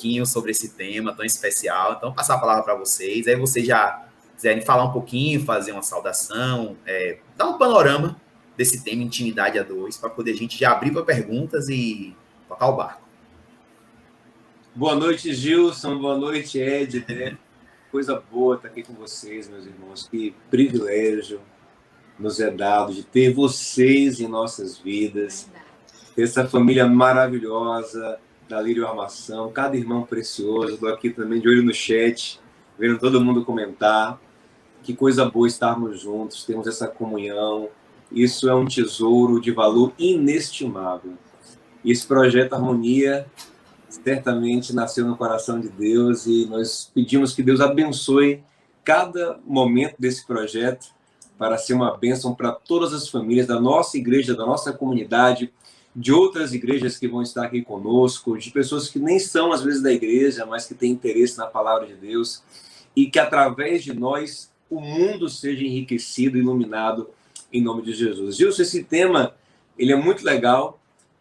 pouquinho sobre esse tema tão especial. Então, passar a palavra para vocês. Aí vocês já quiserem falar um pouquinho, fazer uma saudação, dar um panorama desse tema Intimidade a Dois, para poder a gente já abrir para perguntas e tocar o barco. Boa noite, Gilson. Boa noite, Ed. Coisa boa estar aqui com vocês, meus irmãos. Que privilégio nos é dado de ter vocês em nossas vidas, ter essa família maravilhosa da Lírio Armação, cada irmão precioso. Estou aqui também de olho no chat, vendo todo mundo comentar. Que coisa boa estarmos juntos, temos essa comunhão. Isso é um tesouro de valor inestimável. E esse projeto Harmonia certamente nasceu no coração de Deus e nós pedimos que Deus abençoe cada momento desse projeto para ser uma bênção para todas as famílias da nossa igreja, da nossa comunidade, de outras igrejas que vão estar aqui conosco, de pessoas que nem são às vezes da igreja, mas que têm interesse na palavra de Deus e que através de nós o mundo seja enriquecido, iluminado em nome de Jesus. Gilson, esse tema ele é muito legal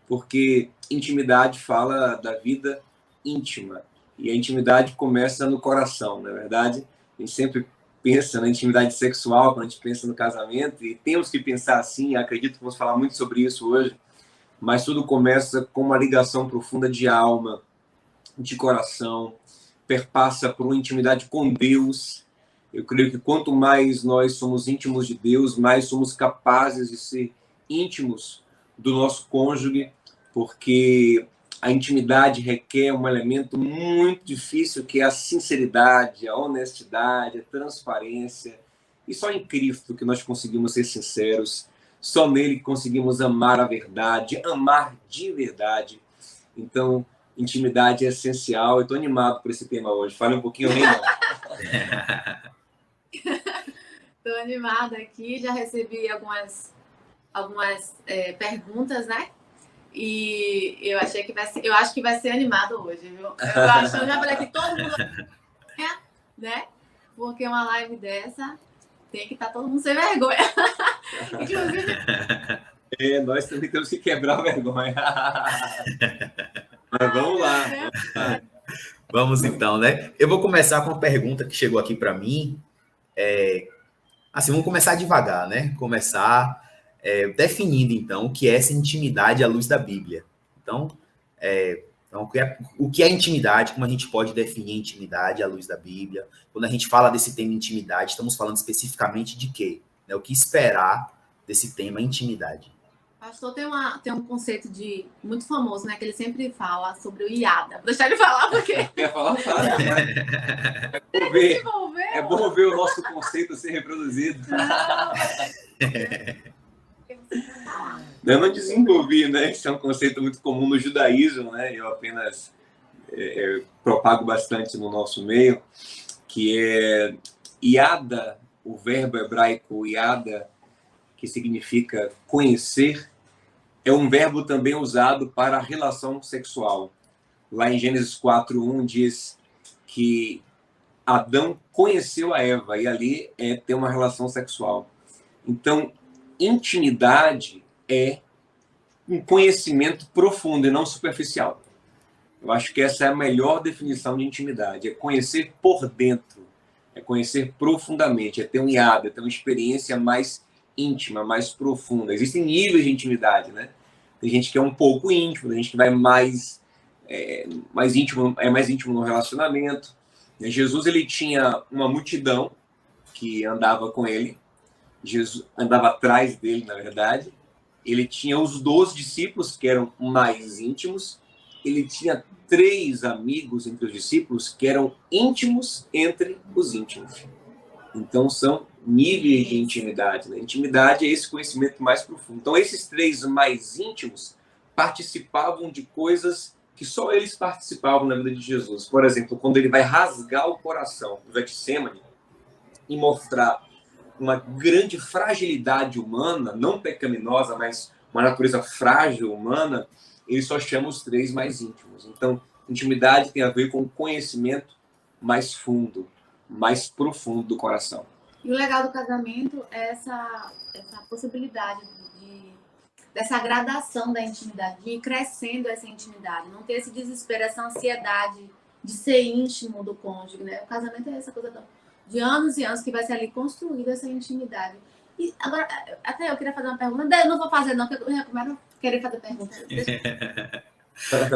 porque intimidade fala da vida íntima. E a intimidade começa no coração, não é verdade? A gente sempre pensa na intimidade sexual quando a gente pensa no casamento, e temos que pensar assim, acredito que vamos falar muito sobre isso hoje, mas tudo começa com uma ligação profunda de alma, de coração, perpassa por uma intimidade com Deus. Eu creio que quanto mais nós somos íntimos de Deus, mais somos capazes de ser íntimos do nosso cônjuge, porque a intimidade requer um elemento muito difícil, que é a sinceridade, a honestidade, a transparência. E só em Cristo que nós conseguimos ser sinceros, só nele que conseguimos amar a verdade, amar de verdade. Então, intimidade é essencial. Eu estou animado por esse tema hoje. Fale um pouquinho, Renan. Estou animada aqui, já recebi algumas perguntas, né? E eu acho que vai ser animado hoje, viu? Eu já falei que todo mundo né? Porque uma live dessa tem que estar todo mundo sem vergonha. Inclusive. Nós também temos que quebrar a vergonha. Mas vamos lá. Vamos então, né? Eu vou começar com uma pergunta que chegou aqui para mim. Assim, vamos começar devagar, né? Começar definindo, então, o que é essa intimidade à luz da Bíblia. Então, o que é intimidade, como a gente pode definir intimidade à luz da Bíblia. Quando a gente fala desse tema intimidade, estamos falando especificamente de quê? Né? O que esperar desse tema intimidade? Pastor tem um conceito muito famoso, né? Que ele sempre fala sobre o IADA. Vou deixar ele falar porque... Quer falar? É bom ver o nosso conceito ser reproduzido. Eu não desenvolvi, né? Esse é um conceito muito comum no judaísmo, né? Eu apenas propago bastante no nosso meio, que é Iada, o verbo hebraico Iada, que significa conhecer, é um verbo também usado para a relação sexual. Lá em Gênesis 4:1 diz que Adão conheceu a Eva, e ali é ter uma relação sexual. Então, intimidade é um conhecimento profundo e não superficial. Eu acho que essa é a melhor definição de intimidade. É conhecer por dentro, é conhecer profundamente, é ter um iado, é ter uma experiência mais íntima, mais profunda. Existem níveis de intimidade, né? Tem gente que é um pouco íntimo, tem gente que vai mais íntimo no relacionamento. Jesus, ele tinha uma multidão que andava com ele. Jesus andava atrás dele, na verdade. Ele tinha os 12 discípulos, que eram mais íntimos. Ele tinha 3 amigos entre os discípulos, que eram íntimos entre os íntimos. Então, são níveis de intimidade, né? Intimidade é esse conhecimento mais profundo. Então, esses 3 mais íntimos participavam de coisas que só eles participavam na vida de Jesus. Por exemplo, quando ele vai rasgar o coração do Getsêmani e mostrar uma grande fragilidade humana, não pecaminosa, mas uma natureza frágil humana, ele só chama os 3 mais íntimos. Então, intimidade tem a ver com conhecimento mais fundo, mais profundo do coração. E o legal do casamento é essa possibilidade dessa gradação da intimidade, de ir crescendo essa intimidade, não ter esse desespero, essa ansiedade de ser íntimo do cônjuge, né? O casamento é essa coisa de anos e anos que vai ser ali construída essa intimidade. E agora, até eu queria fazer uma pergunta. Eu não vou fazer, não, porque eu já começo a querer fazer pergunta.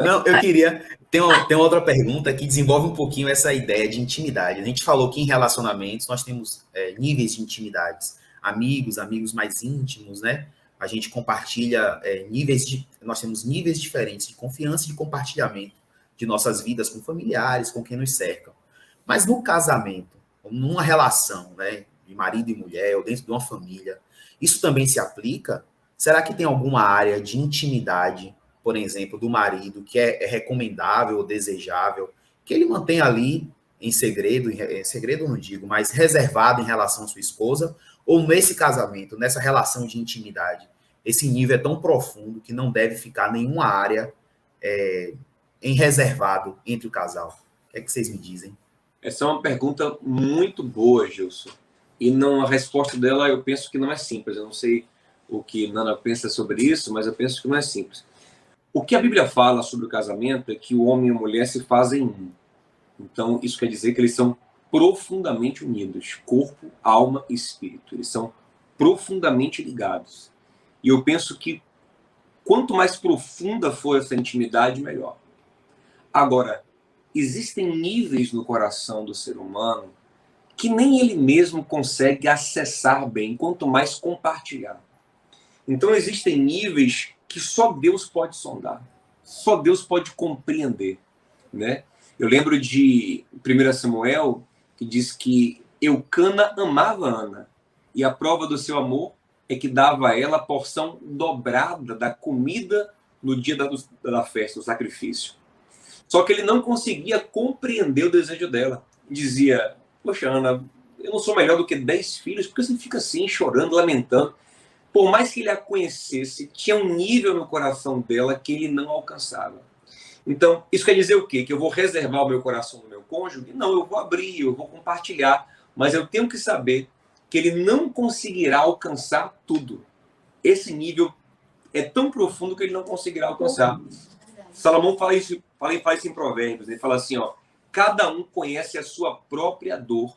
Não, eu queria. Tem outra pergunta que desenvolve um pouquinho essa ideia de intimidade. A gente falou que em relacionamentos nós temos níveis de intimidades. Amigos mais íntimos, né? A gente compartilha nós temos níveis diferentes de confiança e de compartilhamento de nossas vidas com familiares, com quem nos cercam. Mas no casamento, numa relação, né, de marido e mulher, ou dentro de uma família, isso também se aplica? Será que tem alguma área de intimidade, por exemplo, do marido, que é recomendável ou desejável, que ele mantenha ali em segredo eu não digo, mas reservado em relação à sua esposa, ou nesse casamento, nessa relação de intimidade, esse nível é tão profundo que não deve ficar nenhuma área em reservado entre o casal? O que é que vocês me dizem? Essa é uma pergunta muito boa, Gilson. E não, a resposta dela eu penso que não é simples. Eu não sei o que Nana pensa sobre isso, mas eu penso que não é simples. O que a Bíblia fala sobre o casamento é que o homem e a mulher se fazem um. Então, isso quer dizer que eles são profundamente unidos. Corpo, alma e espírito. Eles são profundamente ligados. E eu penso que quanto mais profunda for essa intimidade, melhor. Agora, existem níveis no coração do ser humano que nem ele mesmo consegue acessar bem, quanto mais compartilhar. Então, existem níveis que só Deus pode sondar, só Deus pode compreender, né? Eu lembro de 1 Samuel, que diz que Eucana amava Ana, e a prova do seu amor é que dava a ela a porção dobrada da comida no dia da festa, do sacrifício. Só que ele não conseguia compreender o desejo dela. Dizia, poxa, Ana, eu não sou melhor do que 10 filhos, por que você fica assim, chorando, lamentando? Por mais que ele a conhecesse, tinha um nível no coração dela que ele não alcançava. Então, isso quer dizer o quê? Que eu vou reservar o meu coração no meu cônjuge? Não, eu vou abrir, eu vou compartilhar, mas eu tenho que saber que ele não conseguirá alcançar tudo. Esse nível é tão profundo que ele não conseguirá alcançar. Salomão fala isso em Provérbios. Ele fala assim, ó, cada um conhece a sua própria dor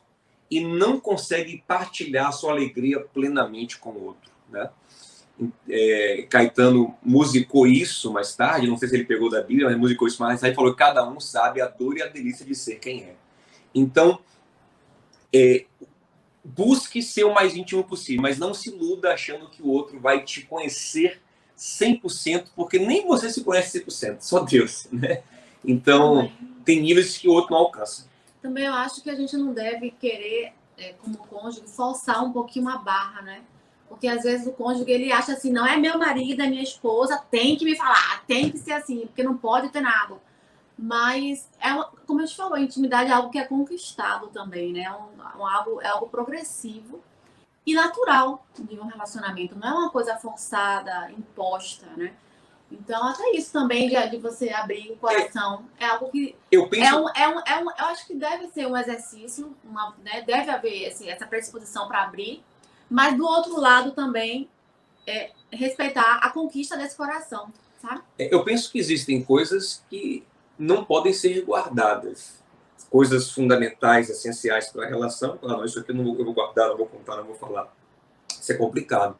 e não consegue partilhar a sua alegria plenamente com o outro, né? Caetano musicou isso mais tarde, não sei se ele pegou da Bíblia, mas musicou isso mais tarde, falou que cada um sabe a dor e a delícia de ser quem é. Então, busque ser o mais íntimo possível, mas não se iluda achando que o outro vai te conhecer 100%, porque nem você se conhece 100%, só Deus, né? Então, tem níveis que o outro não alcança. Também eu acho que a gente não deve querer, como cônjuge, forçar um pouquinho a barra, né? Porque às vezes o cônjuge, ele acha assim, não é meu marido, é minha esposa, tem que me falar, tem que ser assim, porque não pode ter nada. Mas, como a gente falou, a intimidade é algo que é conquistado também, né? É algo progressivo e natural de um relacionamento. Não é uma coisa forçada, imposta, né? Então, até isso também de você abrir o coração é algo que... Eu penso... eu acho que deve ser um exercício, né? Deve haver essa predisposição para abrir, mas do outro lado também respeitar a conquista desse coração, sabe? Eu penso que existem coisas que não podem ser guardadas. Coisas fundamentais, essenciais para a relação. Claro, isso aqui eu vou guardar, não vou contar, não vou falar. Isso é complicado.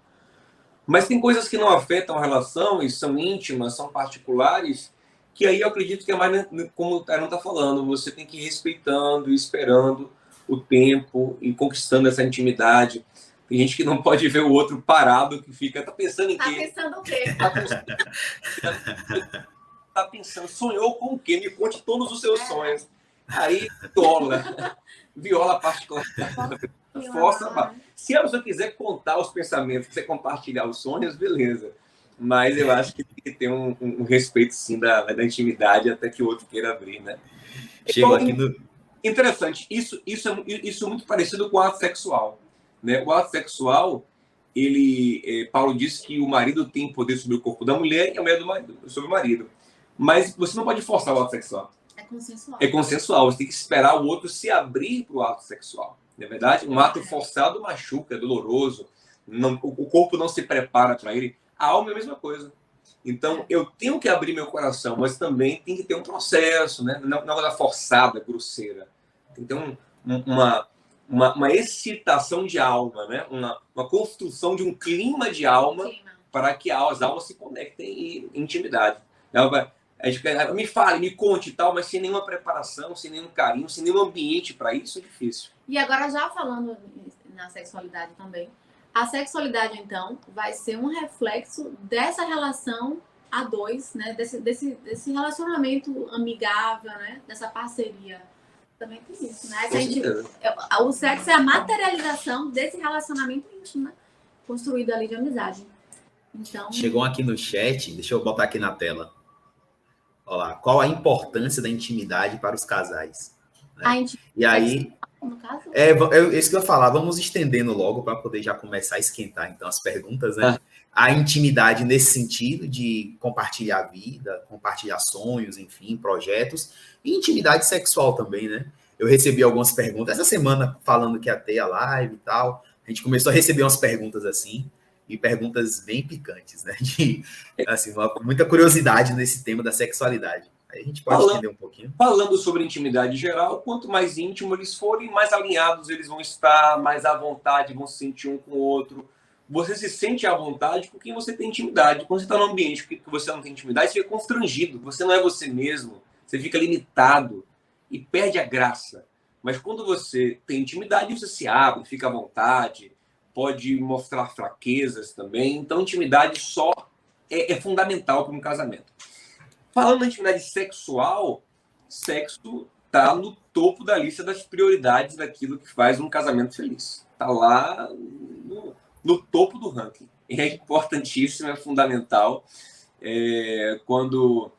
Mas tem coisas que não afetam a relação e são íntimas, são particulares, que aí eu acredito que é mais como o Taran está falando, você tem que ir respeitando, esperando o tempo e conquistando essa intimidade. Tem gente que não pode ver o outro parado, que fica, tá pensando em quê? Tá pensando o quê? Tá pensando, sonhou com o quê? Me conte todos os seus sonhos. Aí, viola particular. Força. Se a pessoa quiser contar os pensamentos, quiser compartilhar os sonhos, beleza. Mas eu acho que tem que ter um respeito, sim, da intimidade até que o outro queira abrir, né? Chegou aqui no... Interessante. Isso é muito parecido com o ato sexual, né? O ato sexual, Paulo diz que o marido tem poder sobre o corpo da mulher e a mulher sobre o marido. Mas você não pode forçar o ato sexual. É consensual. É consensual. Você tem que esperar o outro se abrir para o ato sexual. Não é verdade? Um ato forçado machuca, é doloroso. O corpo não se prepara para ele. A alma é a mesma coisa. Então, eu tenho que abrir meu coração, mas também tem que ter um processo, né? Não é uma coisa forçada, grosseira. Tem que ter uma excitação de alma, né? Uma construção de um clima de alma para que as almas se conectem em intimidade. Me fale, me conte e tal, mas sem nenhuma preparação, sem nenhum carinho, sem nenhum ambiente para isso, é difícil. E agora, já falando na sexualidade também, a sexualidade, então, vai ser um reflexo dessa relação a dois, né? Desse relacionamento amigável, né? Dessa parceria. Também tem isso, né? O sexo é a materialização desse relacionamento íntimo, né? Construído ali de amizade. Então... Chegou aqui no chat, deixa eu botar aqui na tela. Olha lá, qual a importância da intimidade para os casais? Né? E aí, no caso? É isso que eu ia falar, vamos estendendo logo para poder já começar a esquentar então as perguntas, né? A intimidade nesse sentido de compartilhar a vida, compartilhar sonhos, enfim, projetos, e intimidade sexual também, né? Eu recebi algumas perguntas essa semana falando que ia ter a live e tal, a gente começou a receber umas perguntas assim, e perguntas bem picantes, né? De, assim, muita curiosidade nesse tema da sexualidade. Aí a gente pode entender um pouquinho. Falando sobre intimidade geral, quanto mais íntimo eles forem, mais alinhados eles vão estar, mais à vontade vão se sentir um com o outro. Você se sente à vontade com quem você tem intimidade. Quando você está num ambiente que você não tem intimidade, você fica constrangido. Você não é você mesmo. Você fica limitado e perde a graça. Mas quando você tem intimidade, você se abre, fica à vontade, pode mostrar fraquezas também. Então, intimidade só é fundamental para um casamento. Falando da intimidade sexual, sexo está no topo da lista das prioridades daquilo que faz um casamento feliz. Está lá no topo do ranking. É importantíssimo, é fundamental. Quando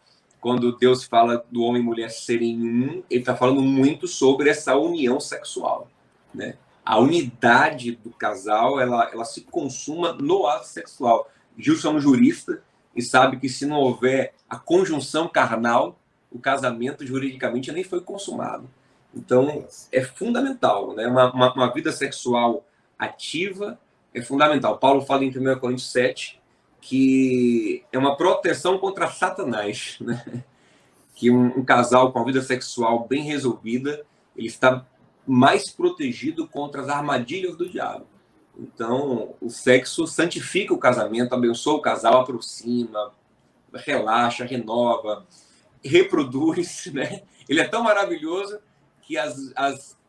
Deus fala do homem e mulher serem um, ele está falando muito sobre essa união sexual, né? A unidade do casal, ela se consuma no ato sexual. Gilson é um jurista e sabe que se não houver a conjunção carnal, o casamento juridicamente nem foi consumado. Então, é fundamental, né? Uma vida sexual ativa é fundamental. Paulo fala em 1 Coríntios 7 que é uma proteção contra Satanás, né? Que um casal com a vida sexual bem resolvida, ele está mais protegido contra as armadilhas do diabo. Então, o sexo santifica o casamento, abençoa o casal, aproxima, relaxa, renova, reproduz, né? Ele é tão maravilhoso que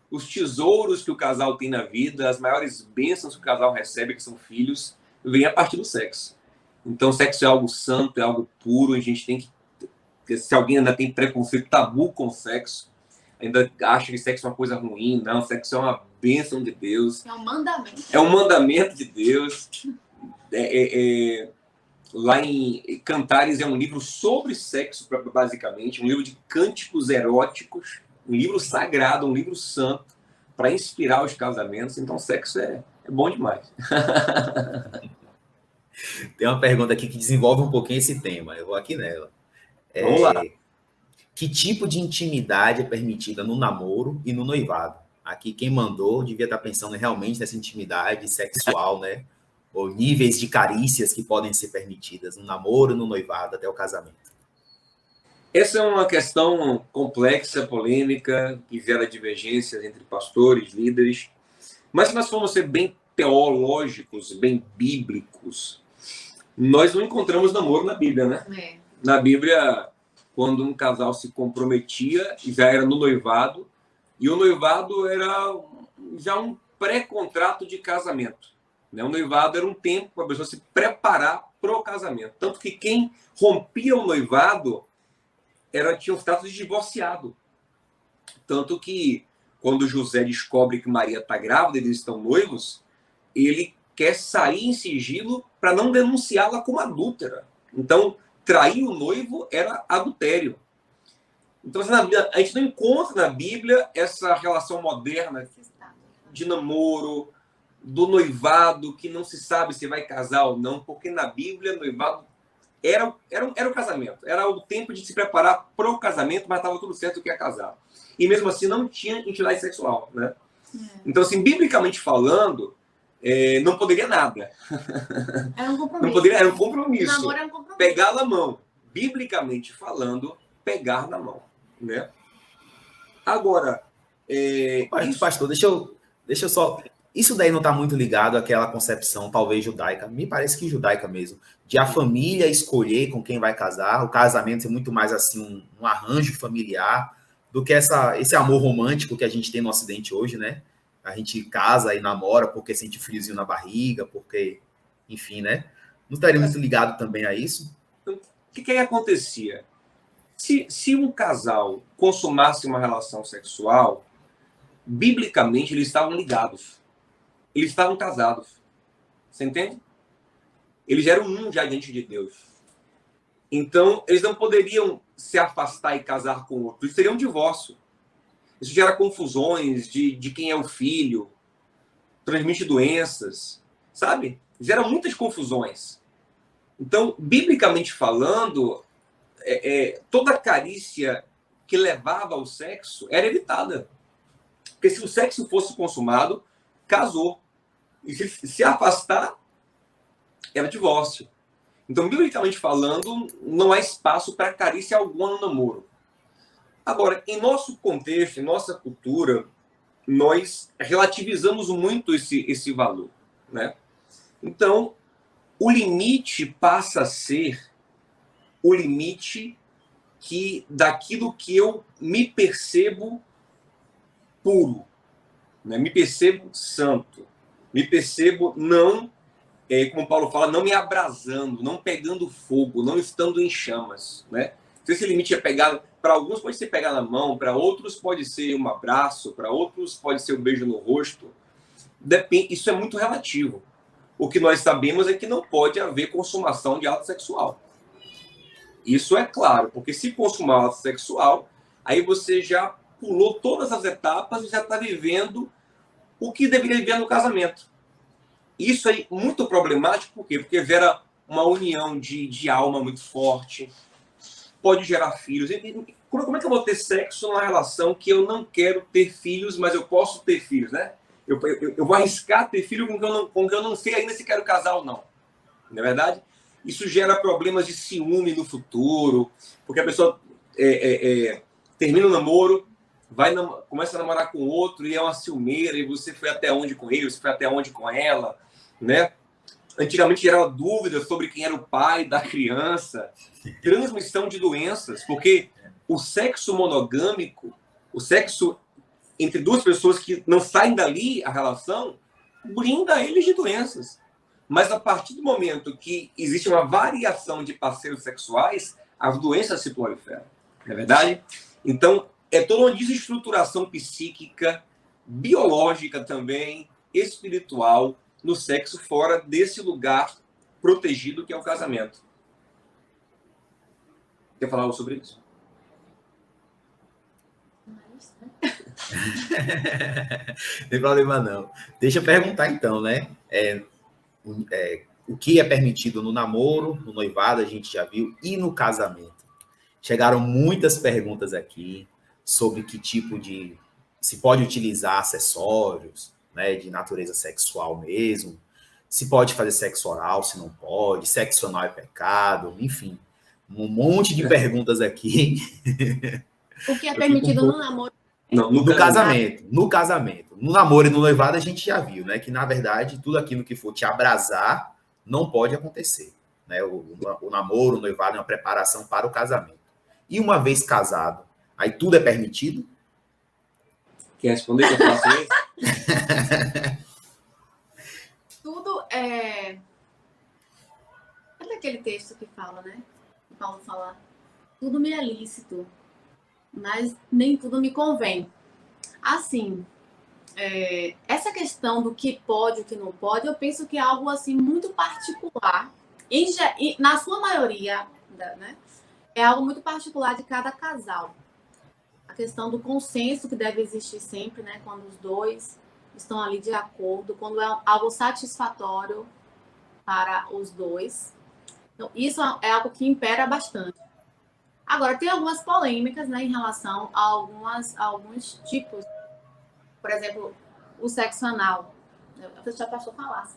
os tesouros que o casal tem na vida, as maiores bênçãos que o casal recebe, que são filhos, vêm a partir do sexo. Então, o sexo é algo santo, é algo puro, a gente tem que... Se alguém ainda tem preconceito, tabu com o sexo, ainda acha que sexo é uma coisa ruim, não, sexo é uma bênção de Deus. É um mandamento. É um mandamento de Deus. Lá em Cantares é um livro sobre sexo, basicamente, um livro de cânticos eróticos, um livro sagrado, um livro santo, para inspirar os casamentos. Então, sexo é bom demais. Tem uma pergunta aqui que desenvolve um pouquinho esse tema. Eu vou aqui nela. Vamos lá. Que tipo de intimidade é permitida no namoro e no noivado? Aqui quem mandou devia estar pensando realmente nessa intimidade sexual, né? Ou níveis de carícias que podem ser permitidas no namoro, no noivado, até o casamento. Essa é uma questão complexa, polêmica, que gera divergências entre pastores, líderes. Mas se nós formos ser bem teológicos, bem bíblicos, nós não encontramos namoro na Bíblia, né? Na Bíblia, quando um casal se comprometia, já era no noivado, e o noivado era já um pré-contrato de casamento. Né? O noivado era um tempo para a pessoa se preparar para o casamento. Tanto que quem rompia o noivado tinha um status de divorciado. Tanto que, quando José descobre que Maria está grávida, eles estão noivos, ele quer sair em sigilo para não denunciá-la como adúltera. Então, trair o noivo era adultério. Então, a gente não encontra na Bíblia essa relação moderna de namoro, do noivado, que não se sabe se vai casar ou não, porque na Bíblia, noivado era o casamento. Era o tempo de se preparar para o casamento, mas estava tudo certo que ia casar. E mesmo assim, não tinha intimidade sexual, né? Então, assim, biblicamente falando, não poderia nada. Era um compromisso. Não poderia, era um compromisso. O namoro era um compromisso. Pegar na mão. Biblicamente falando, pegar na mão. Né? Agora... Pastor, deixa eu só... Isso daí não está muito ligado àquela concepção, talvez judaica, me parece que judaica mesmo, de a família escolher com quem vai casar, o casamento ser muito mais assim um arranjo familiar do que esse amor romântico que a gente tem no Ocidente hoje, né? A gente casa e namora porque sente friozinho na barriga, porque, enfim, né? Não estaria muito ligado também a isso? O que acontecia? Se um casal consumasse uma relação sexual, biblicamente eles estavam ligados. Eles estavam casados. Você entende? Eles eram um já diante de Deus. Então, eles não poderiam se afastar e casar com outro. Isso seria um divórcio. Isso gera confusões de quem é o filho, transmite doenças, sabe? Gera muitas confusões. Então, biblicamente falando, toda carícia que levava ao sexo era evitada. Porque se o sexo fosse consumado, casou. E se afastar, era divórcio. Então, biblicamente falando, não há espaço para carícia alguma no namoro. Agora, em nosso contexto, em nossa cultura, nós relativizamos muito esse valor. Né? Então, o limite passa a ser o limite daquilo que eu me percebo puro. Né? Me percebo santo, me percebo não, como Paulo fala, não me abrasando, não pegando fogo, não estando em chamas. Né? Então, esse limite é pegar, para alguns pode ser pegar na mão, para outros pode ser um abraço, para outros pode ser um beijo no rosto. Depende, isso é muito relativo. O que nós sabemos é que não pode haver consumação de ato sexual. Isso é claro, porque se consumar ato sexual, aí você já pulou todas as etapas e já está vivendo o que deveria viver no casamento. Isso é muito problemático, por quê? Porque gera uma união de alma muito forte, pode gerar filhos. Como é que eu vou ter sexo numa relação que eu não quero ter filhos, mas eu posso ter filhos, né? Eu vou arriscar ter filho com quem eu não sei ainda se quero casar ou não. Não é verdade? Isso gera problemas de ciúme no futuro, porque a pessoa termina o namoro, começa a namorar com outro e é uma ciumeira, e você foi até onde com ele, você foi até onde com ela, né? Antigamente gerava dúvidas sobre quem era o pai da criança, transmissão de doenças, porque o sexo monogâmico, o sexo entre duas pessoas que não saem dali, a relação, brinda eles de doenças. Mas a partir do momento que existe uma variação de parceiros sexuais, as doenças se proliferam. Não é verdade? Então, é toda uma desestruturação psíquica, biológica também, espiritual, no sexo fora desse lugar protegido que é o casamento. Quer falar algo sobre isso? Não tem problema não. Deixa eu perguntar então, né? O que é permitido no namoro, no noivado, a gente já viu, e no casamento. Chegaram muitas perguntas aqui sobre que tipo de... se pode utilizar acessórios, né, de natureza sexual mesmo, se pode fazer sexo oral, se não pode, sexo anal é pecado, enfim. Um monte de perguntas aqui. O que é permitido no namoro? Não, no casamento. No casamento. No namoro e no noivado a gente já viu, né? Que, na verdade, tudo aquilo que for te abrasar não pode acontecer. Né? O namoro, o noivado é uma preparação para o casamento. E uma vez casado, aí tudo é permitido? Quer responder que eu faço isso? Tudo é... Olha aquele texto que fala, né? Que Paulo fala, tudo me é lícito, mas nem tudo me convém. Assim, essa questão do que pode e o que não pode, eu penso que é algo assim muito particular. Na sua maioria, né? É algo muito particular de cada casal. A questão do consenso que deve existir sempre, né? Quando os dois estão ali de acordo, quando é algo satisfatório para os dois. Então, isso é algo que impera bastante. Agora, tem algumas polêmicas, né, em relação a alguns tipos. Por exemplo, o sexo anal. A pessoa passou a falar.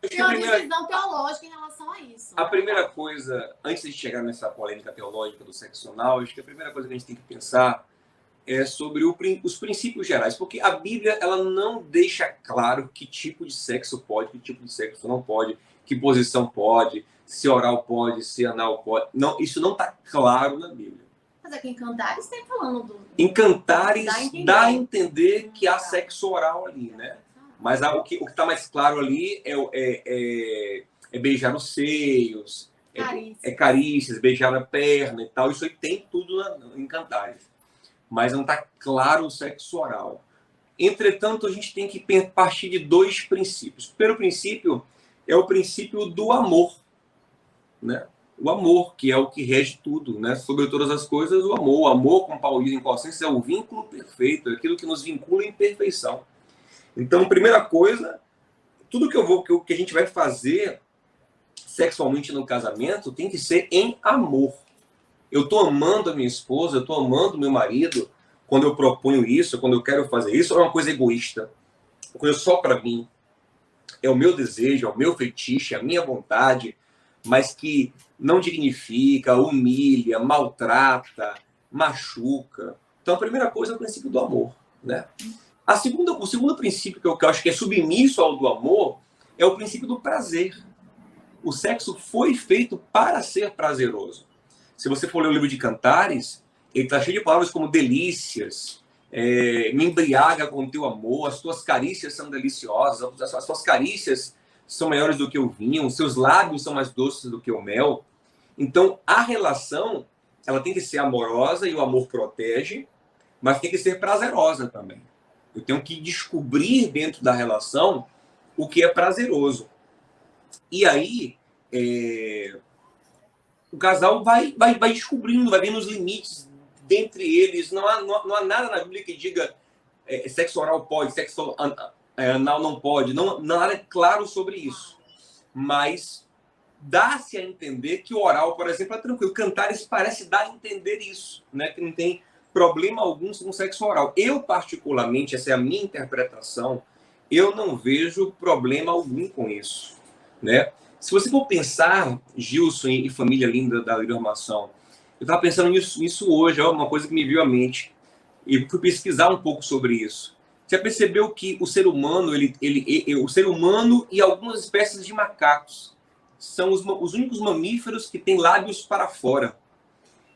Tem uma divisão teológica em relação a isso. A primeira coisa, antes de chegar nessa polêmica teológica do sexo anal, acho que a primeira coisa que a gente tem que pensar é sobre os princípios gerais, porque a Bíblia ela não deixa claro que tipo de sexo pode, que tipo de sexo não pode, que posição pode, se oral pode, se anal pode. Não, isso não está claro na Bíblia. Mas aqui em Cantares tem falando do... Em Cantares dá a entender que há sexo oral ali, né? Mas o que está mais claro ali é beijar os seios, carícias, beijar na perna e tal. Isso aí tem tudo em Cantares. Mas não está claro o sexo oral. Entretanto, a gente tem que partir de dois princípios. O primeiro princípio é o princípio do amor, né? O amor, que é o que rege tudo, né? Sobre todas as coisas, o amor. O amor, como Paulo diz em Colossenses, é o vínculo perfeito, é aquilo que nos vincula em perfeição. Então, primeira coisa, tudo que a gente vai fazer sexualmente no casamento tem que ser em amor. Eu estou amando a minha esposa, eu estou amando o meu marido quando eu proponho isso, quando eu quero fazer isso, ou é uma coisa egoísta? Uma coisa só para mim. É o meu desejo, é o meu fetiche, é a minha vontade, mas que não dignifica, humilha, maltrata, machuca. Então, a primeira coisa é o princípio do amor, né? O segundo princípio que eu acho que é submisso ao do amor é o princípio do prazer. O sexo foi feito para ser prazeroso. Se você for ler o livro de Cantares, ele está cheio de palavras como delícias, me embriaga com teu amor, as tuas carícias são deliciosas, as tuas carícias são maiores do que o vinho, os seus lábios são mais doces do que o mel. Então, a relação, ela tem que ser amorosa e o amor protege, mas tem que ser prazerosa também. Eu tenho que descobrir dentro da relação o que é prazeroso. E aí, o casal vai descobrindo, vai vendo os limites dentre eles. Não há nada na Bíblia que diga sexo oral pode, sexo anal não pode. Não há nada claro sobre isso. Mas dá-se a entender que o oral, por exemplo, é tranquilo. Cantares parece dar a entender isso, né? Que não tem problema algum com sexo oral. Eu, particularmente, essa é a minha interpretação, eu não vejo problema algum com isso, né? Se você for pensar, Gilson e família linda da Armação, eu estava pensando nisso hoje, é uma coisa que me veio à mente. E fui pesquisar um pouco sobre isso. Você já percebeu que o ser humano, o ser humano e algumas espécies de macacos são os únicos mamíferos que têm lábios para fora.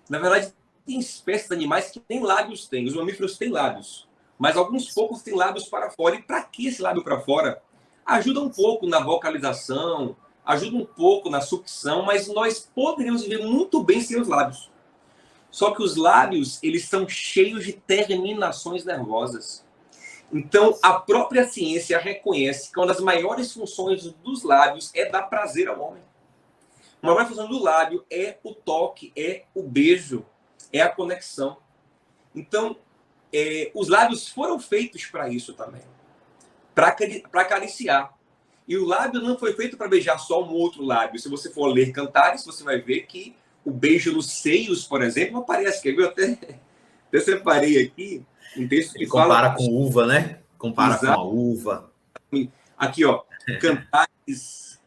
Na verdade, tem espécies de animais que têm lábios, os mamíferos têm lábios, mas alguns poucos têm lábios para fora. E para que esse lábio para fora? Ajuda um pouco na vocalização, ajuda um pouco na sucção, mas nós poderíamos viver muito bem sem os lábios. Só que os lábios, eles são cheios de terminações nervosas. Então, a própria ciência reconhece que uma das maiores funções dos lábios é dar prazer ao homem. Uma maior função do lábio é o toque, é o beijo, é a conexão. Então, os lábios foram feitos para isso também, para acariciar. E o lábio não foi feito para beijar só um outro lábio. Se você for ler Cantares, você vai ver que o beijo nos seios, por exemplo, não aparece. Eu até separei aqui um texto que compara fala... com uva, né? Compara com a uva. Aqui, ó. Cantares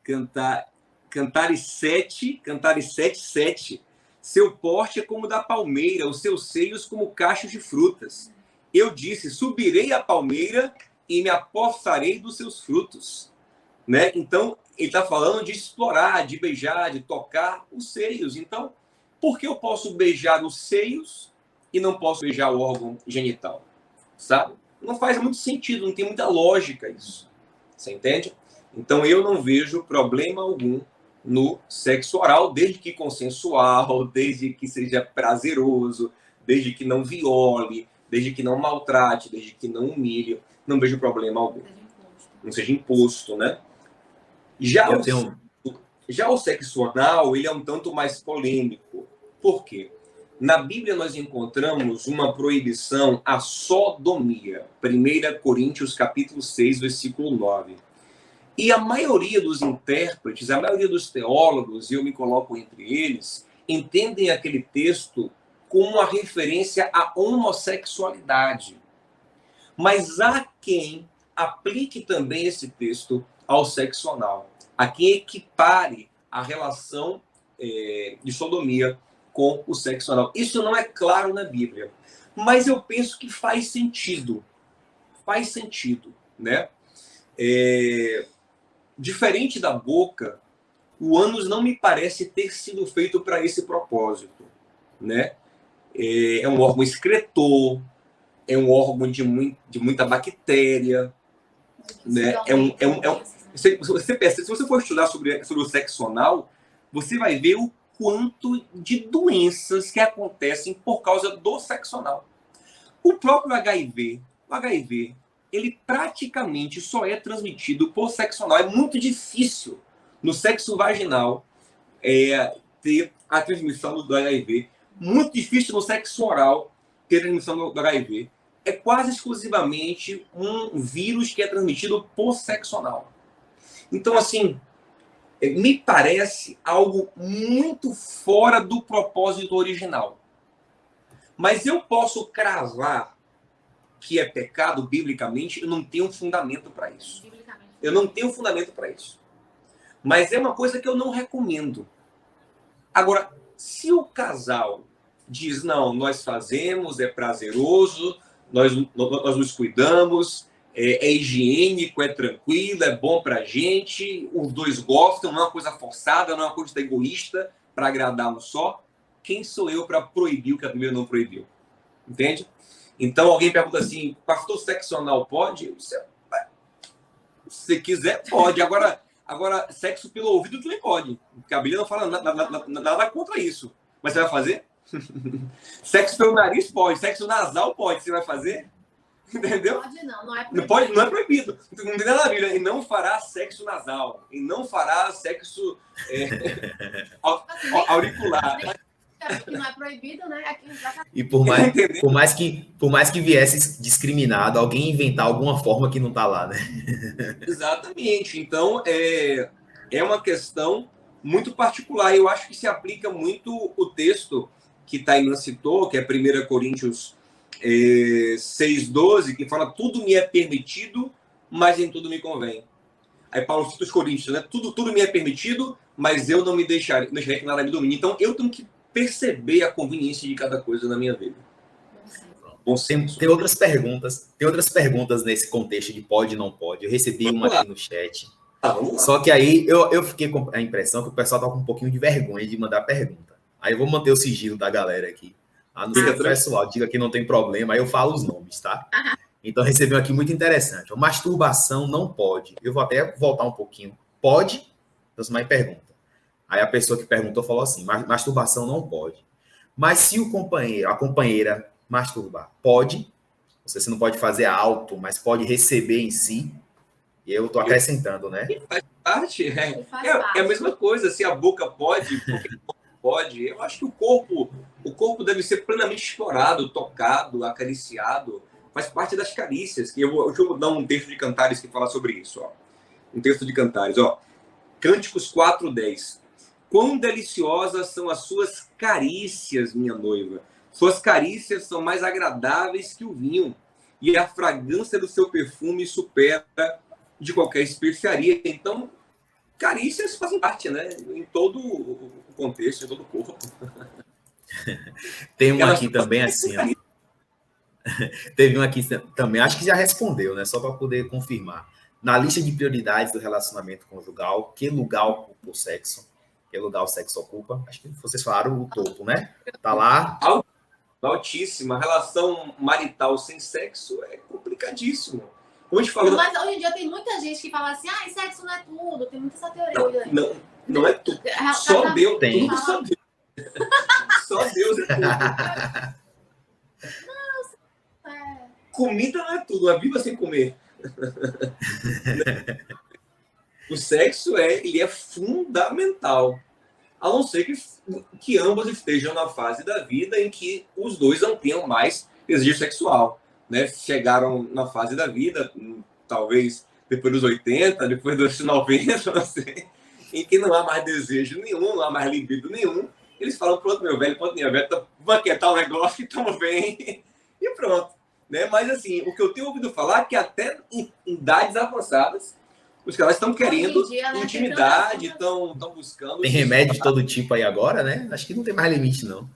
7:7. Seu porte é como o da palmeira, os seus seios como cachos de frutas. Eu disse, subirei a palmeira e me apossarei dos seus frutos. Né? Então, ele está falando de explorar, de beijar, de tocar os seios. Então, por que eu posso beijar os seios e não posso beijar o órgão genital? Sabe? Não faz muito sentido, não tem muita lógica isso. Você entende? Então, eu não vejo problema algum no sexo oral, desde que consensual, desde que seja prazeroso, desde que não viole, desde que não maltrate, desde que não humilhe. Não vejo problema algum. Não seja imposto, né? Já o sexo anal, ele é um tanto mais polêmico. Por quê? Na Bíblia nós encontramos uma proibição à sodomia. 1 Coríntios capítulo 6, versículo 9. E a maioria dos intérpretes, a maioria dos teólogos, e eu me coloco entre eles, entendem aquele texto como uma referência à homossexualidade. Mas há quem aplique também esse texto ao sexo anal. Há quem equipare a relação de sodomia com o sexo anal. Isso não é claro na Bíblia. Mas eu penso que faz sentido. Faz sentido, né? Diferente da boca, o ânus não me parece ter sido feito para esse propósito, né? É um órgão excretor, é um órgão de muita bactéria, né? Você percebe, se você for estudar sobre o sexo anal, você vai ver o quanto de doenças que acontecem por causa do sexo anal. O próprio HIV, ele praticamente só é transmitido por sexo anal. É muito difícil no sexo vaginal ter a transmissão do HIV. Muito difícil no sexo oral ter a transmissão do HIV. É quase exclusivamente um vírus que é transmitido por sexo anal. Então, assim, me parece algo muito fora do propósito original. Mas eu posso cravar que é pecado biblicamente, eu não tenho fundamento para isso. Eu não tenho fundamento para isso. Mas é uma coisa que eu não recomendo. Agora, se o casal diz, não, nós fazemos, é prazeroso, nós nos cuidamos, é higiênico, é tranquilo, é bom pra gente, os dois gostam, não é uma coisa forçada, não é uma coisa egoísta para agradar um só. Quem sou eu para proibir o que a Bíblia não proibiu? Entende? Então alguém pergunta assim, pastor, sexo anal pode? Se quiser, pode. Agora, sexo pelo ouvido também pode. Porque a Bíblia não fala nada contra isso. Mas você vai fazer? Sexo pelo nariz pode, sexo nasal pode, você vai fazer? Entendeu? Pode não é proibido. Não pode, não é proibido. Não tem nada na Bíblia. E não fará sexo nasal. E não fará sexo auricular. Que não é proibido, né? Aqui e por mais que viesse discriminado, alguém inventar alguma forma que não está lá, né? Exatamente. Então, é uma questão muito particular. Eu acho que se aplica muito o texto que Tainan citou, que é 1 Coríntios 6,12, que fala, tudo me é permitido, mas em tudo me convém. Aí Paulo cita os Coríntios, né? Tudo me é permitido, mas eu não me deixarei que nada me domine. Então, eu tenho que perceber a conveniência de cada coisa na minha vida. Tem outras perguntas nesse contexto de pode e não pode. Eu recebi uma aqui no chat. Só que aí eu fiquei com a impressão que o pessoal tá com um pouquinho de vergonha de mandar pergunta. Aí eu vou manter o sigilo da galera aqui. A não ser que o pessoal diga que não tem problema, aí eu falo os nomes, tá? Então recebi aqui muito interessante. Masturbação não pode. Eu vou até voltar um pouquinho. Pode? Transformar em pergunta. Aí a pessoa que perguntou falou assim, masturbação não pode. Mas se o companheiro, a companheira masturbar, pode, você não pode fazer alto, mas pode receber em si. E eu estou acrescentando, né? Faz parte, é a mesma coisa. Se a boca pode, porque não pode. Eu acho que o corpo deve ser plenamente explorado, tocado, acariciado. Faz parte das carícias. Deixa eu dar um texto de Cantares que fala sobre isso. Ó. Um texto de Cantares, ó. Cânticos 4:10. Quão deliciosas são as suas carícias, minha noiva. Suas carícias são mais agradáveis que o vinho, e a fragrância do seu perfume supera de qualquer especiaria. Então, carícias fazem parte, né? Em todo o contexto, em todo o corpo. Tem uma aqui também assim, ó. Teve uma aqui também, acho que já respondeu, né? Só para poder confirmar. Na lista de prioridades do relacionamento conjugal, que lugar ocupa o sexo? Que lugar o sexo ocupa? Acho que vocês falaram o topo, né? Tá lá. Altíssima. A relação marital sem sexo é complicadíssimo. Como a gente falou... Mas hoje em dia tem muita gente que fala assim, sexo não é tudo. Tem muita essa teoria. Não é tudo. Só Deus tem. Só Deus. Só Deus é tudo. Comida não é tudo. A Bíblia sem comer. O sexo ele é fundamental, a não ser que ambos estejam na fase da vida em que os dois não tenham mais desejo sexual, né? Chegaram na fase da vida, talvez depois dos 80, depois dos 90, não sei, em que não há mais desejo nenhum, não há mais libido nenhum, Eles falam, pronto, meu velho, pronto, minha velha, vamos aquietar o negócio, estamos bem, e pronto. Né? Mas, assim, o que eu tenho ouvido falar é que até em idades avançadas, os caras estão querendo dia, né, intimidade, estão buscando... Tem remédio de todo tipo aí agora, né? Acho que não tem mais limite, não.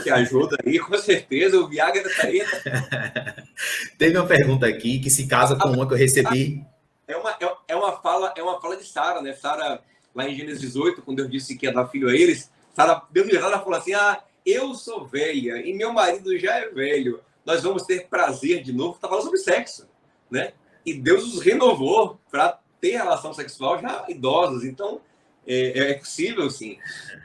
Que ajuda aí, com certeza, o Viagra tá aí. Teve uma pergunta aqui que se casa com uma que eu recebi. É uma fala de Sara, né? Sara, lá em Gênesis 18, quando Deus disse que ia dar filho a eles, Deus falou assim, eu sou velha e meu marido já é velho, nós vamos ter prazer de novo. Tá falando sobre sexo, né? E Deus os renovou para ter relação sexual já idosos, então é possível, sim.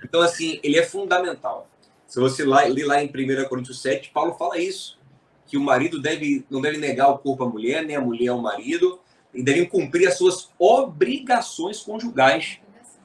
Então, assim, ele é fundamental. Se você ler lá em 1 Coríntios 7, Paulo fala isso, que o marido não deve negar o corpo à mulher, nem a mulher ao marido, e devem cumprir as suas obrigações conjugais.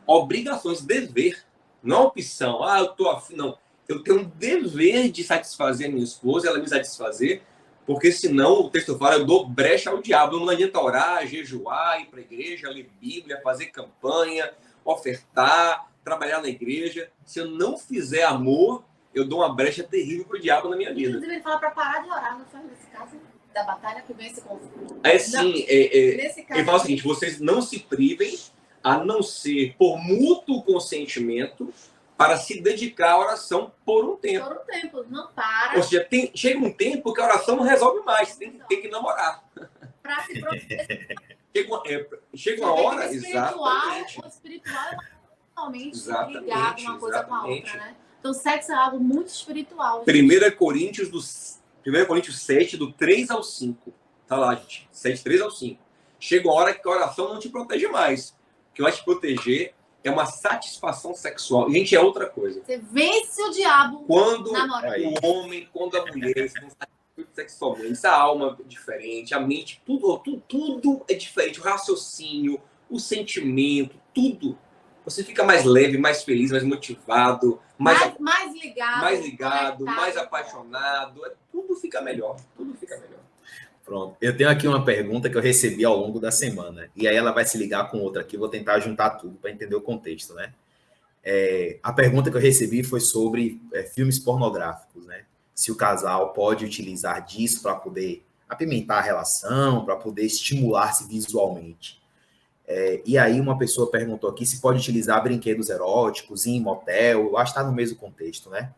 Obrigações, dever, não opção. Eu tô afim, não. Eu tenho um dever de satisfazer a minha esposa, ela me satisfazer, porque senão, o texto fala, eu dou brecha ao diabo. Não adianta orar, jejuar, ir para a igreja, ler Bíblia, fazer campanha, ofertar, trabalhar na igreja. Se eu não fizer amor, eu dou uma brecha terrível para o diabo na minha vida. Inclusive, ele fala para parar de orar, não foi nesse caso da batalha que vem esse conflito. Nesse caso, ele fala o seguinte, vocês não se privem, a não ser por mútuo consentimento, para se dedicar à oração por um tempo. Por um tempo, não para. Ou seja, chega um tempo que a oração não resolve mais, você tem que namorar. Para se proteger. Chega uma hora, exatamente. O espiritual é totalmente ligado uma coisa com a outra, né? Então, sexo é algo muito espiritual. 1 Coríntios 7, do 3 ao 5. Tá lá, gente. 7, 3 ao 5. Chega uma hora que a oração não te protege mais. O que vai te proteger é uma satisfação sexual. E, gente, é outra coisa. Você vence o diabo quando namorando. O homem, quando a mulher estão satisfeitos sexualmente, a alma é diferente, a mente, tudo é diferente. O raciocínio, o sentimento, tudo. Você fica mais leve, mais feliz, mais motivado, mais ligado, mais apaixonado. Tudo fica melhor. Pronto. Eu tenho aqui uma pergunta que eu recebi ao longo da semana. E aí ela vai se ligar com outra aqui. Vou tentar juntar tudo para entender o contexto, né? A pergunta que eu recebi foi sobre filmes pornográficos, né? Se o casal pode utilizar disso para poder apimentar a relação, para poder estimular-se visualmente. E aí uma pessoa perguntou aqui se pode utilizar brinquedos eróticos em motel. Eu acho que está no mesmo contexto, né?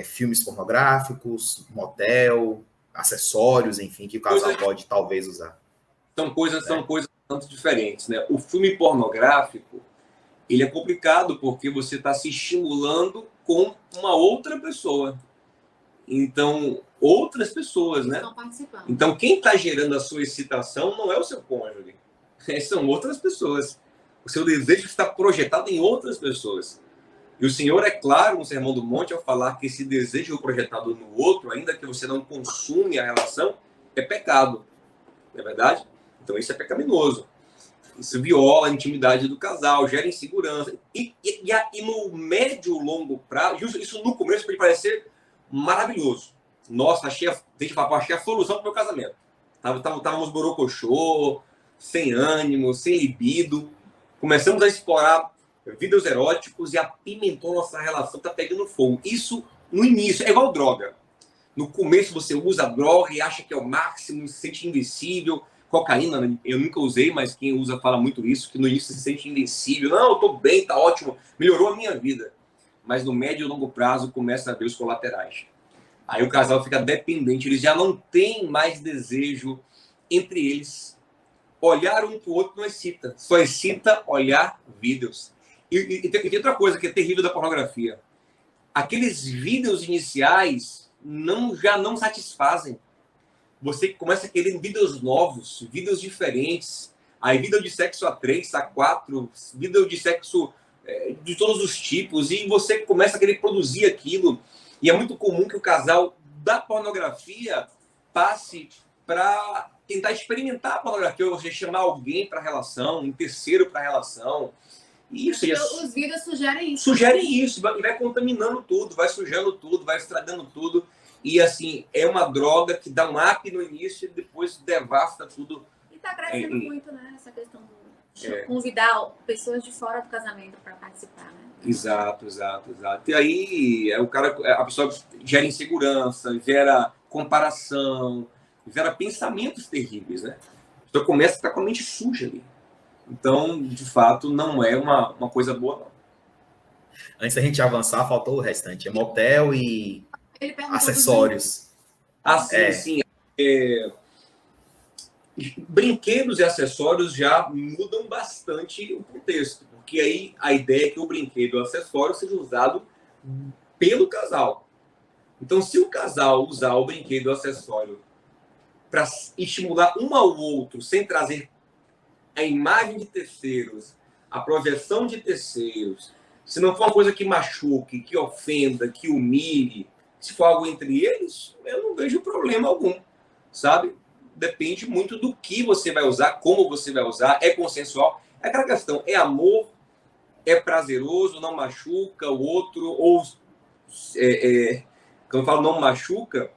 Filmes pornográficos, motel, acessórios, enfim, que o casal pode talvez usar. São coisas tanto diferentes, né? O filme pornográfico, ele é complicado porque você está se estimulando com uma outra pessoa. Então, outras pessoas, né? Estão participando. Então, quem está gerando a sua excitação não é o seu cônjuge. São outras pessoas. O seu desejo está projetado em outras pessoas. E o Senhor é claro no Sermão do Monte ao falar que esse desejo projetado no outro, ainda que você não consume a relação, é pecado. Não é verdade? Então isso é pecaminoso. Isso viola a intimidade do casal, gera insegurança. E no médio e longo prazo, isso no começo pode parecer maravilhoso. Nossa, achei a solução para o meu casamento. Estávamos borocochô, sem ânimo, sem libido. Começamos a explorar vídeos eróticos e apimentou nossa relação, tá pegando fogo. Isso no início, é igual droga. No começo você usa a droga e acha que é o máximo, se sente invencível. Cocaína, eu nunca usei, mas quem usa fala muito isso, que no início se sente invencível. Não, eu tô bem, tá ótimo, melhorou a minha vida. Mas no médio e longo prazo começa a ver os colaterais. Aí o casal fica dependente, eles já não têm mais desejo entre eles. Olhar um pro outro não excita, só excita olhar vídeos. E tem outra coisa que é terrível da pornografia. Aqueles vídeos iniciais já não satisfazem. Você começa a querer vídeos novos, vídeos diferentes. Aí vídeo de sexo A3, A4, vídeo de sexo de todos os tipos. E você começa a querer produzir aquilo. E é muito comum que o casal da pornografia passe para tentar experimentar a pornografia, ou você chamar alguém para a relação, um terceiro para a relação. E os vídeos sugerem isso. Sugerem isso, e vai contaminando tudo, vai sujando tudo, vai estragando tudo. E assim, é uma droga que dá um up no início e depois devasta tudo. E está crescendo muito, né? Essa questão convidar pessoas de fora do casamento para participar, né? Exato. E aí a pessoa gera insegurança, gera comparação, gera pensamentos terríveis, né? A pessoa começa a ficar com a mente suja ali. Então, de fato, não é uma coisa boa, não. Antes da gente avançar, faltou o restante. É motel e acessórios. Sim. Brinquedos e acessórios já mudam bastante o contexto, porque aí a ideia é que o brinquedo e o acessório seja usado pelo casal. Então, se o casal usar o brinquedo e o acessório para estimular um ao outro, sem trazer a imagem de terceiros, a projeção de terceiros, se não for uma coisa que machuque, que ofenda, que humilhe, se for algo entre eles, eu não vejo problema algum, sabe? Depende muito do que você vai usar, como você vai usar, é consensual. É aquela questão, é amor, é prazeroso, não machuca o outro, ou, quando eu falo não machuca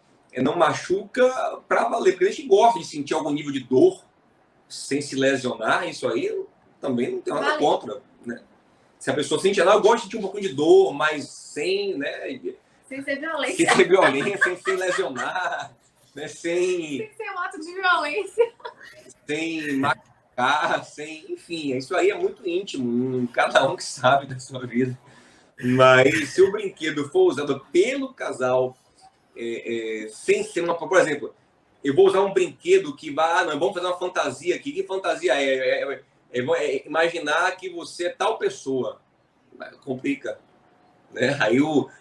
para valer, porque a gente gosta de sentir algum nível de dor, sem se lesionar, isso aí eu também não tenho nada contra, né? Se a pessoa sente, eu gosto de sentir um pouquinho de dor, mas sem, né? Sem ser violência. Sem ser violência, sem lesionar, né? Sem ser um ato de violência. Sem machucar, enfim, isso aí é muito íntimo, cada um que sabe da sua vida. Mas se o brinquedo for usado pelo casal, sem ser uma... Por exemplo, eu vou usar um brinquedo que vai... não, vamos fazer uma fantasia aqui. Que fantasia é? Imaginar que você é tal pessoa. Complica, né? Aí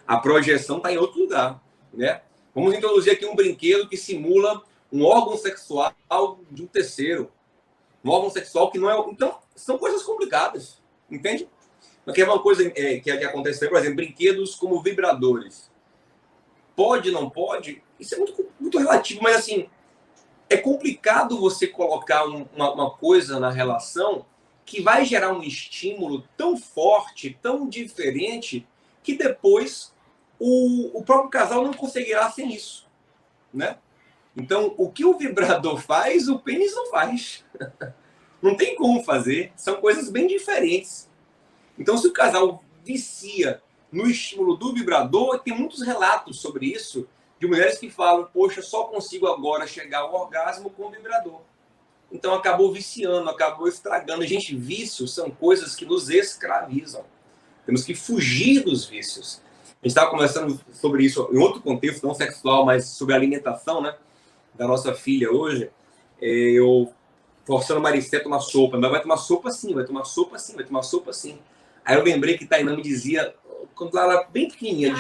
a projeção está em outro lugar, né? Vamos introduzir aqui um brinquedo que simula um órgão sexual de um terceiro. Um órgão sexual que não é... Então, são coisas complicadas, entende? Porque é uma coisa que acontece, por exemplo, brinquedos como vibradores. Pode, não pode? Isso é muito, muito relativo, mas assim, é complicado você colocar uma coisa na relação que vai gerar um estímulo tão forte, tão diferente, que depois o próprio casal não conseguirá sem isso, né? Então, o que o vibrador faz, o pênis não faz. Não tem como fazer, são coisas bem diferentes. Então, se o casal vicia no estímulo do vibrador, tem muitos relatos sobre isso, de mulheres que falam, poxa, só consigo agora chegar ao orgasmo com o vibrador. Então, acabou viciando, acabou estragando. Gente, vícios são coisas que nos escravizam. Temos que fugir dos vícios. A gente estava conversando sobre isso em outro contexto, não sexual, mas sobre a alimentação, né, da nossa filha hoje. Eu forçando a Maricé a tomar sopa. Mas vai tomar sopa assim, vai tomar sopa assim, vai tomar sopa assim. Aí eu lembrei que Tainá me dizia, quando ela era bem pequenininha,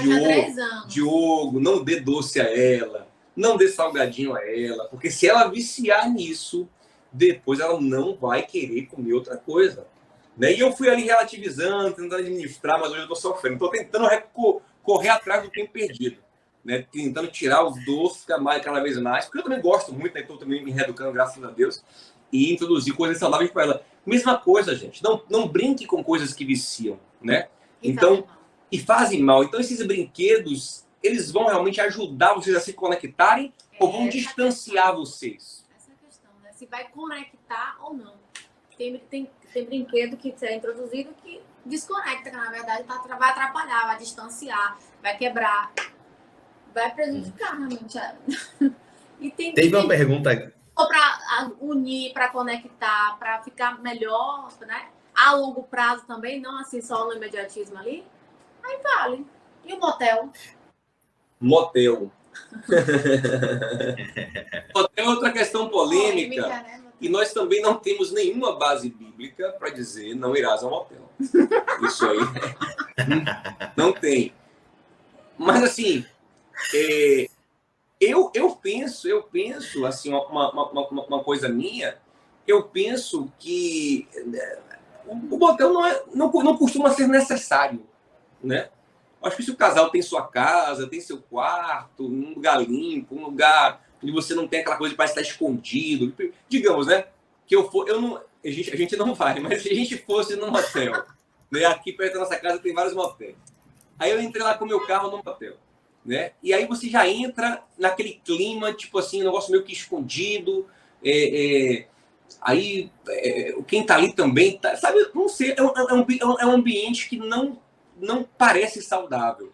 Diogo, não dê doce a ela, não dê salgadinho a ela, porque se ela viciar nisso, depois ela não vai querer comer outra coisa. Né? E eu fui ali relativizando, tentando administrar, mas hoje eu estou sofrendo. Estou tentando correr atrás do tempo perdido. Né? Tentando tirar os doces cada vez mais, porque eu também gosto muito, né? Estou também me reeducando, graças a Deus, e introduzir coisas saudáveis para ela. Mesma coisa, gente. Não brinque com coisas que viciam, né? Então, e fazem mal. Então, esses brinquedos, eles vão realmente ajudar vocês a se conectarem ou vão distanciar vocês? Essa é a questão, né? Se vai conectar ou não. Tem brinquedo que é introduzido que desconecta, que na verdade vai atrapalhar, vai distanciar, vai quebrar, vai prejudicar realmente. E Teve uma pergunta... Ou para unir, para conectar, para ficar melhor, né? A longo prazo também, não assim só no imediatismo ali. Aí vale. E o motel? Motel. Motel é outra questão polêmica. Né? E nós também não temos nenhuma base bíblica para dizer não irás ao motel. Isso aí não tem. Mas assim, eu penso assim, uma coisa minha, eu penso que o motel não costuma ser necessário, né? Acho que se o casal tem sua casa, tem seu quarto, um lugar limpo, um lugar onde você não tem aquela coisa de parece estar escondido, digamos, né? Que a gente não vai, mas se a gente fosse num motel, né? Aqui perto da nossa casa tem vários motéis. Aí eu entrei lá com o meu carro no motel, né? E aí você já entra naquele clima, tipo assim, um negócio meio que escondido, Aí, quem tá ali também, sabe, não sei, é um ambiente que não parece saudável.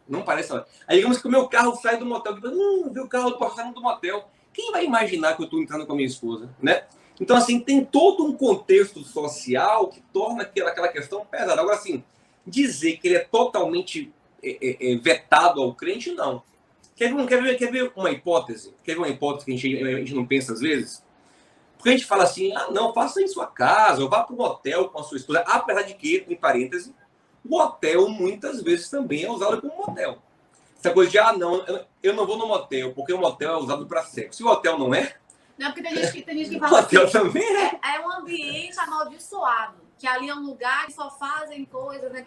Não parece saudável. Aí, digamos que o meu carro sai do motel, vê o carro do passageiro do motel. Quem vai imaginar que eu tô entrando com a minha esposa, né? Então, assim, tem todo um contexto social que torna aquela questão pesada. Agora, assim, dizer que ele é totalmente vetado ao crente, não. Quer ver uma hipótese? Quer ver uma hipótese que a gente não pensa às vezes? Porque a gente fala assim, não, faça em sua casa, ou vá para um hotel com a sua esposa. Apesar de que, em parêntese, o hotel muitas vezes também é usado como motel. Essa coisa de, não, eu não vou no motel, porque o motel é usado para sexo. Se o hotel não é... Não, porque tem gente que o fala hotel assim, também é um ambiente amaldiçoado, que ali é um lugar que só fazem coisas, né?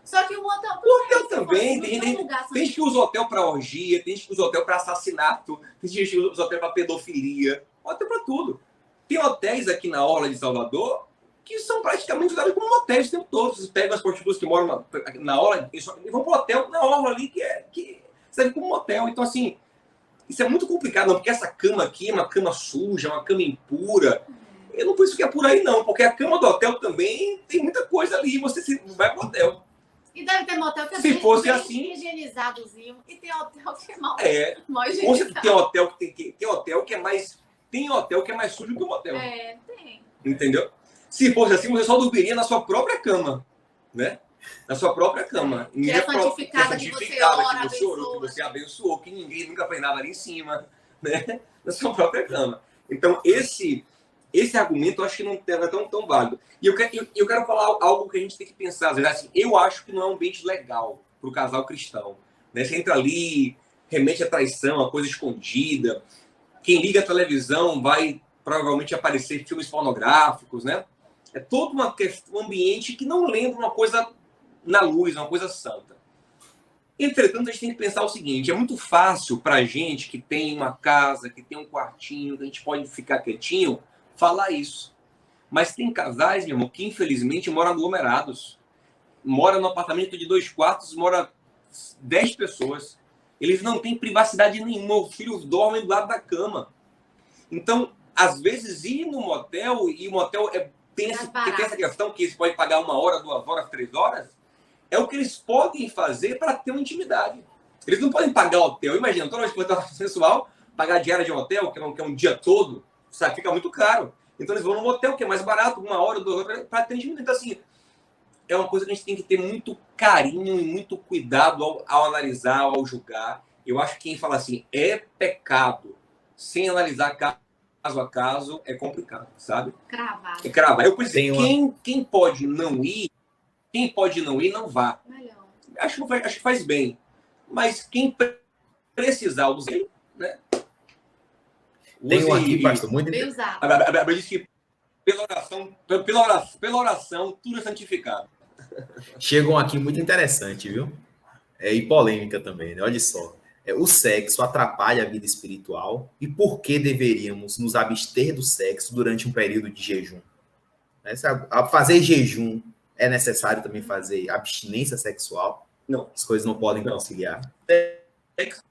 Só que o motel também, tem gente que usa hotel para orgia, tem gente que usa hotel para assassinato, tem gente que usa hotel para pedofilia, hotel para tudo. Tem hotéis aqui na Orla de Salvador que são praticamente usados como motéis o tempo todo. Vocês pegam as prostitutas que moram na Orla e vão para o hotel na Orla ali, que serve como motel. Então, assim, isso é muito complicado, não, porque essa cama aqui é uma cama suja, uma cama impura. Eu não penso que é por aí, não, porque a cama do hotel também tem muita coisa ali, você vai para o hotel. E deve ter motel que é se fosse assim, higienizadozinho, e tem hotel que é mal higienizado. Tem hotel tem hotel que é mais... Tem hotel que é mais sujo que o motel. Tem. Entendeu? Se fosse assim, você só dormiria na sua própria cama, né? Na sua própria cama. Que é santificada, que você ora, que você orou, que você abençoou, que ninguém nunca fez nada ali em cima, né? Na sua própria cama. Então, esse argumento eu acho que não é tão válido. E eu quero falar algo que a gente tem que pensar. Às vezes, assim, eu acho que não é um ambiente legal para o casal cristão. Né? Você entra ali, remete a traição, a coisa escondida. Quem liga a televisão vai provavelmente aparecer filmes pornográficos, né? É todo um ambiente que não lembra uma coisa na luz, uma coisa santa. Entretanto, a gente tem que pensar o seguinte, é muito fácil para a gente que tem uma casa, que tem um quartinho, que a gente pode ficar quietinho, falar isso. Mas tem casais, meu irmão, que infelizmente moram aglomerados. Mora num apartamento de 2 quartos, mora 10 pessoas. Eles não têm privacidade nenhuma. Os filhos dormem do lado da cama. Então, às vezes, ir no motel, e o motel tem essa questão que eles podem pagar 1 hora, 2 horas, 3 horas, é o que eles podem fazer para ter uma intimidade. Eles não podem pagar hotel. Imagina, toda vez que for sensual, pagar a diária de um hotel, que é um dia todo, sabe, fica muito caro. Então, eles vão no motel, que é mais barato, 1 hora, 2 horas, para ter intimidade. Então, assim, é uma coisa que a gente tem que ter muito carinho e muito cuidado ao analisar, ao julgar. Eu acho que quem fala assim, é pecado, sem analisar caso a caso, é complicado, sabe? Cravar. É cravar. Eu pensei, quem pode não ir, não vá. Melhor. Acho que faz bem. Mas quem precisar usar, né? Tem um aqui, pastor, muito interessante. A Bíblia diz que pela oração, tudo é santificado. Chegam aqui muito interessante, viu? E polêmica também, né? Olha só. O sexo atrapalha a vida espiritual e por que deveríamos nos abster do sexo durante um período de jejum? A fazer jejum é necessário também fazer abstinência sexual? Não. As coisas não podem conciliar. Sexo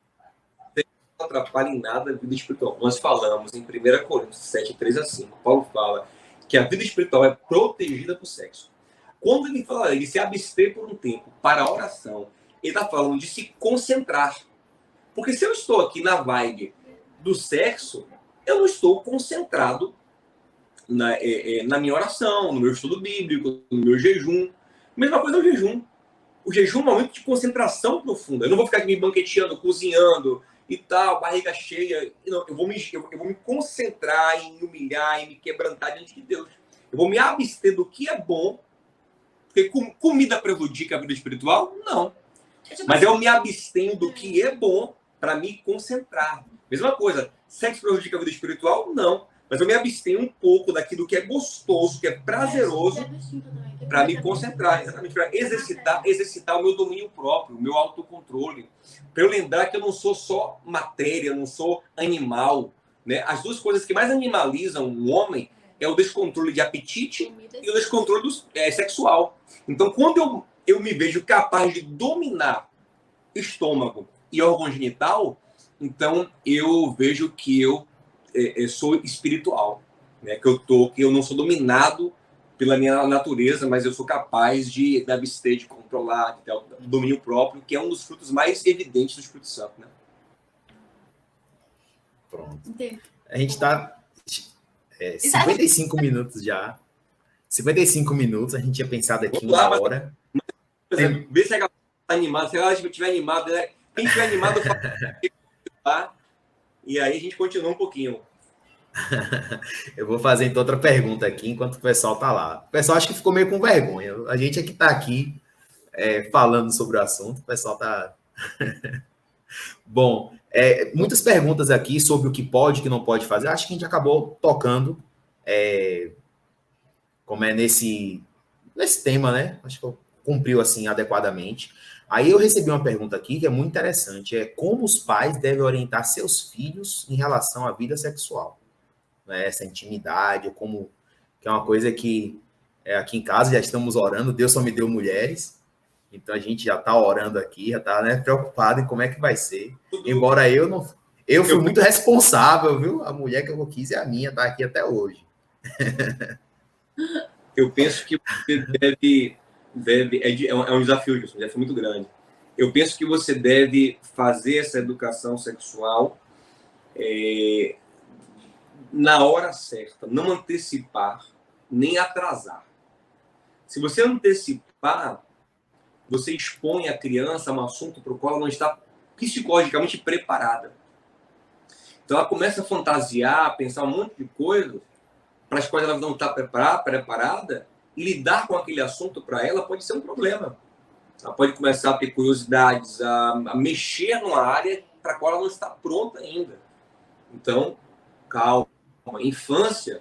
não atrapalha em nada a vida espiritual. Nós falamos em 1 Coríntios 7, 3-5. Paulo fala que a vida espiritual é protegida por sexo. Quando ele fala de se abster por um tempo para a oração, ele está falando de se concentrar. Porque se eu estou aqui na vibe do sexo, eu não estou concentrado na minha oração, no meu estudo bíblico, no meu jejum. Mesma coisa no jejum. O jejum é um momento de concentração profunda. Eu não vou ficar aqui me banqueteando, cozinhando e tal, barriga cheia. Não, eu vou me concentrar em me humilhar, em me quebrantar diante de Deus. Eu vou me abster do que é bom. Porque comida prejudica a vida espiritual? Não. Mas eu me abstenho do que é bom para me concentrar. Mesma coisa, sexo prejudica a vida espiritual? Não. Mas eu me abstenho um pouco daquilo que é gostoso, que é prazeroso, para me concentrar, exatamente, para exercitar o meu domínio próprio, o meu autocontrole. Para eu lembrar que eu não sou só matéria, eu não sou animal. Né? As duas coisas que mais animalizam o homem é o descontrole de apetite e o descontrole sexual. Então, quando eu me vejo capaz de dominar estômago e órgão genital, então eu vejo que eu sou espiritual. né? Que eu não sou dominado pela minha natureza, mas eu sou capaz de abster, de controlar, de ter o domínio próprio, que é um dos frutos mais evidentes do Espírito Santo, né? Pronto. Entendi. A gente está 55 minutos já. 55 minutos, a gente tinha pensado aqui Vamos lá, uma hora. Vê se a galera está animada. Se ela estiver animada, né? Quem estiver animado, fala. E aí a gente continua um pouquinho. Eu vou fazer então outra pergunta aqui enquanto o pessoal tá lá. O pessoal acho que ficou meio com vergonha. A gente é que tá aqui falando sobre o assunto. O pessoal tá. Bom, muitas perguntas aqui sobre o que pode e que não pode fazer. Acho que a gente acabou tocando como é nesse tema, né? Acho que cumpriu assim adequadamente. Aí eu recebi uma pergunta aqui que é muito interessante. É como os pais devem orientar seus filhos em relação à vida sexual? Né? Essa intimidade, que é uma coisa que aqui em casa já estamos orando, Deus só me deu mulheres, então a gente já está orando aqui, já está, né, preocupado em como é que vai ser. Embora eu fui muito responsável, viu? A mulher que eu quis é a minha, está aqui até hoje. Eu penso que você é um desafio, Gilson, um desafio muito grande. Eu penso que você deve fazer essa educação sexual na hora certa, não antecipar, nem atrasar. Se você antecipar, você expõe a criança a um assunto para o qual ela não está psicologicamente preparada. Então ela começa a fantasiar, a pensar um monte de coisas para as quais ela não está preparada, e lidar com aquele assunto para ela pode ser um problema. Ela pode começar a ter curiosidades, a mexer numa área para a qual ela não está pronta ainda. Então, calma. Infância,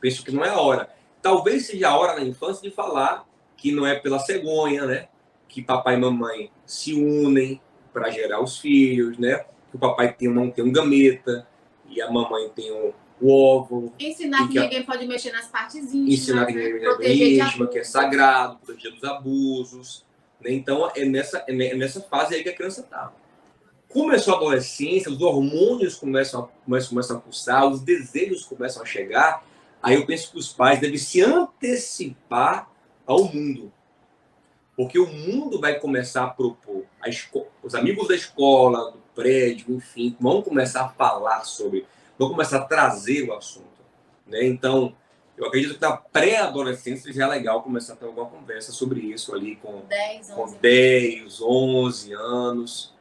penso que não é a hora. Talvez seja a hora na infância de falar que não é pela cegonha, né? Que papai e mamãe se unem para gerar os filhos, né? Que o papai tem um gameta e a mamãe tem o óvulo. Ensinar que ninguém pode mexer nas partes íntimas. Ensinar que ninguém pode mexer íntima, que é sagrado, proteger dos abusos. Né? Então, é nessa fase aí que a criança está. Começou a adolescência, os hormônios começam a pulsar, os desejos começam a chegar. Aí eu penso que os pais devem se antecipar ao mundo. Porque o mundo vai começar a propor. Os amigos da escola, do prédio, enfim, vão começar a falar sobre, vão começar a trazer o assunto. Né? Então, eu acredito que na pré-adolescência já é legal começar a ter alguma conversa sobre isso ali com 10, 11 anos.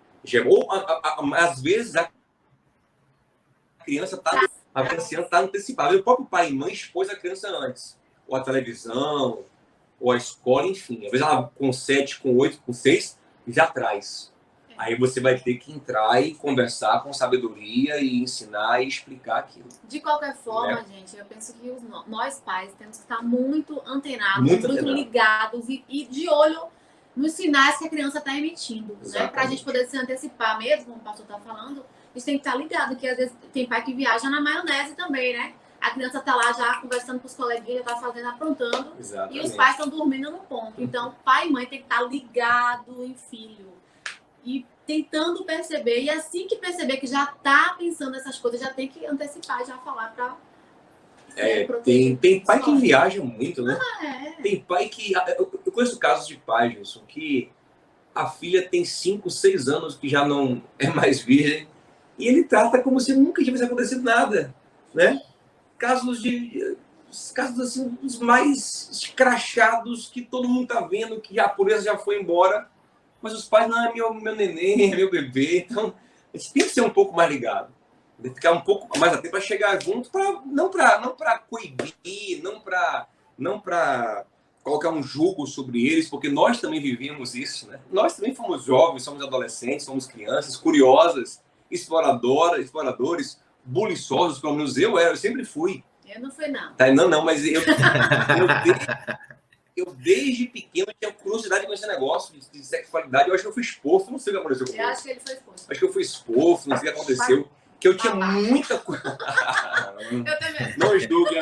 Ou, às vezes, a criança está antecipada. O próprio pai e mãe expôs a criança antes. Ou a televisão, ou a escola, enfim. Às vezes ela com 7, com 8, com 6, já traz. Aí você vai ter que entrar e conversar com sabedoria e ensinar e explicar aquilo. De qualquer forma, gente, eu penso que nós pais temos que estar muito antenados, muito ligados e de olho nos sinais que a criança está emitindo, né? Para a gente poder se antecipar mesmo, como o pastor está falando, a gente tem que estar ligado, que às vezes tem pai que viaja na maionese também, né? A criança está lá já conversando com os coleguinhas, já está fazendo, aprontando, e os pais estão dormindo no ponto. Então, pai e mãe tem que estar ligado em filho e tentando perceber, e assim que perceber que já está pensando nessas coisas, já tem que antecipar, já falar para tem pai que viaja muito, né? Tem pai que... Eu conheço casos de pais, Gilson, que a filha tem 5, 6 anos que já não é mais virgem e ele trata como se nunca tivesse acontecido nada, né? Casos assim, os mais escrachados que todo mundo tá vendo, que a pureza já foi embora, mas os pais, não, é meu neném, é meu bebê. Então, a gente tem que ser um pouco mais ligado. Ficar um pouco mais atento para chegar junto, não para coibir, não para colocar um julgo sobre eles, porque nós também vivíamos isso, né? Nós também fomos jovens, somos adolescentes, somos crianças, curiosas, exploradores, buliçosos, pelo menos eu sempre fui. Eu não fui, não. Tá, não, mas eu desde pequeno tinha curiosidade com esse negócio de sexualidade. Eu acho que eu fui exposto, não sei o que aconteceu comigo. Eu acho que ele foi exposto. Acho que eu fui exposto, não sei o que aconteceu. Que eu tinha muita coisa. Eu também. Não julgue.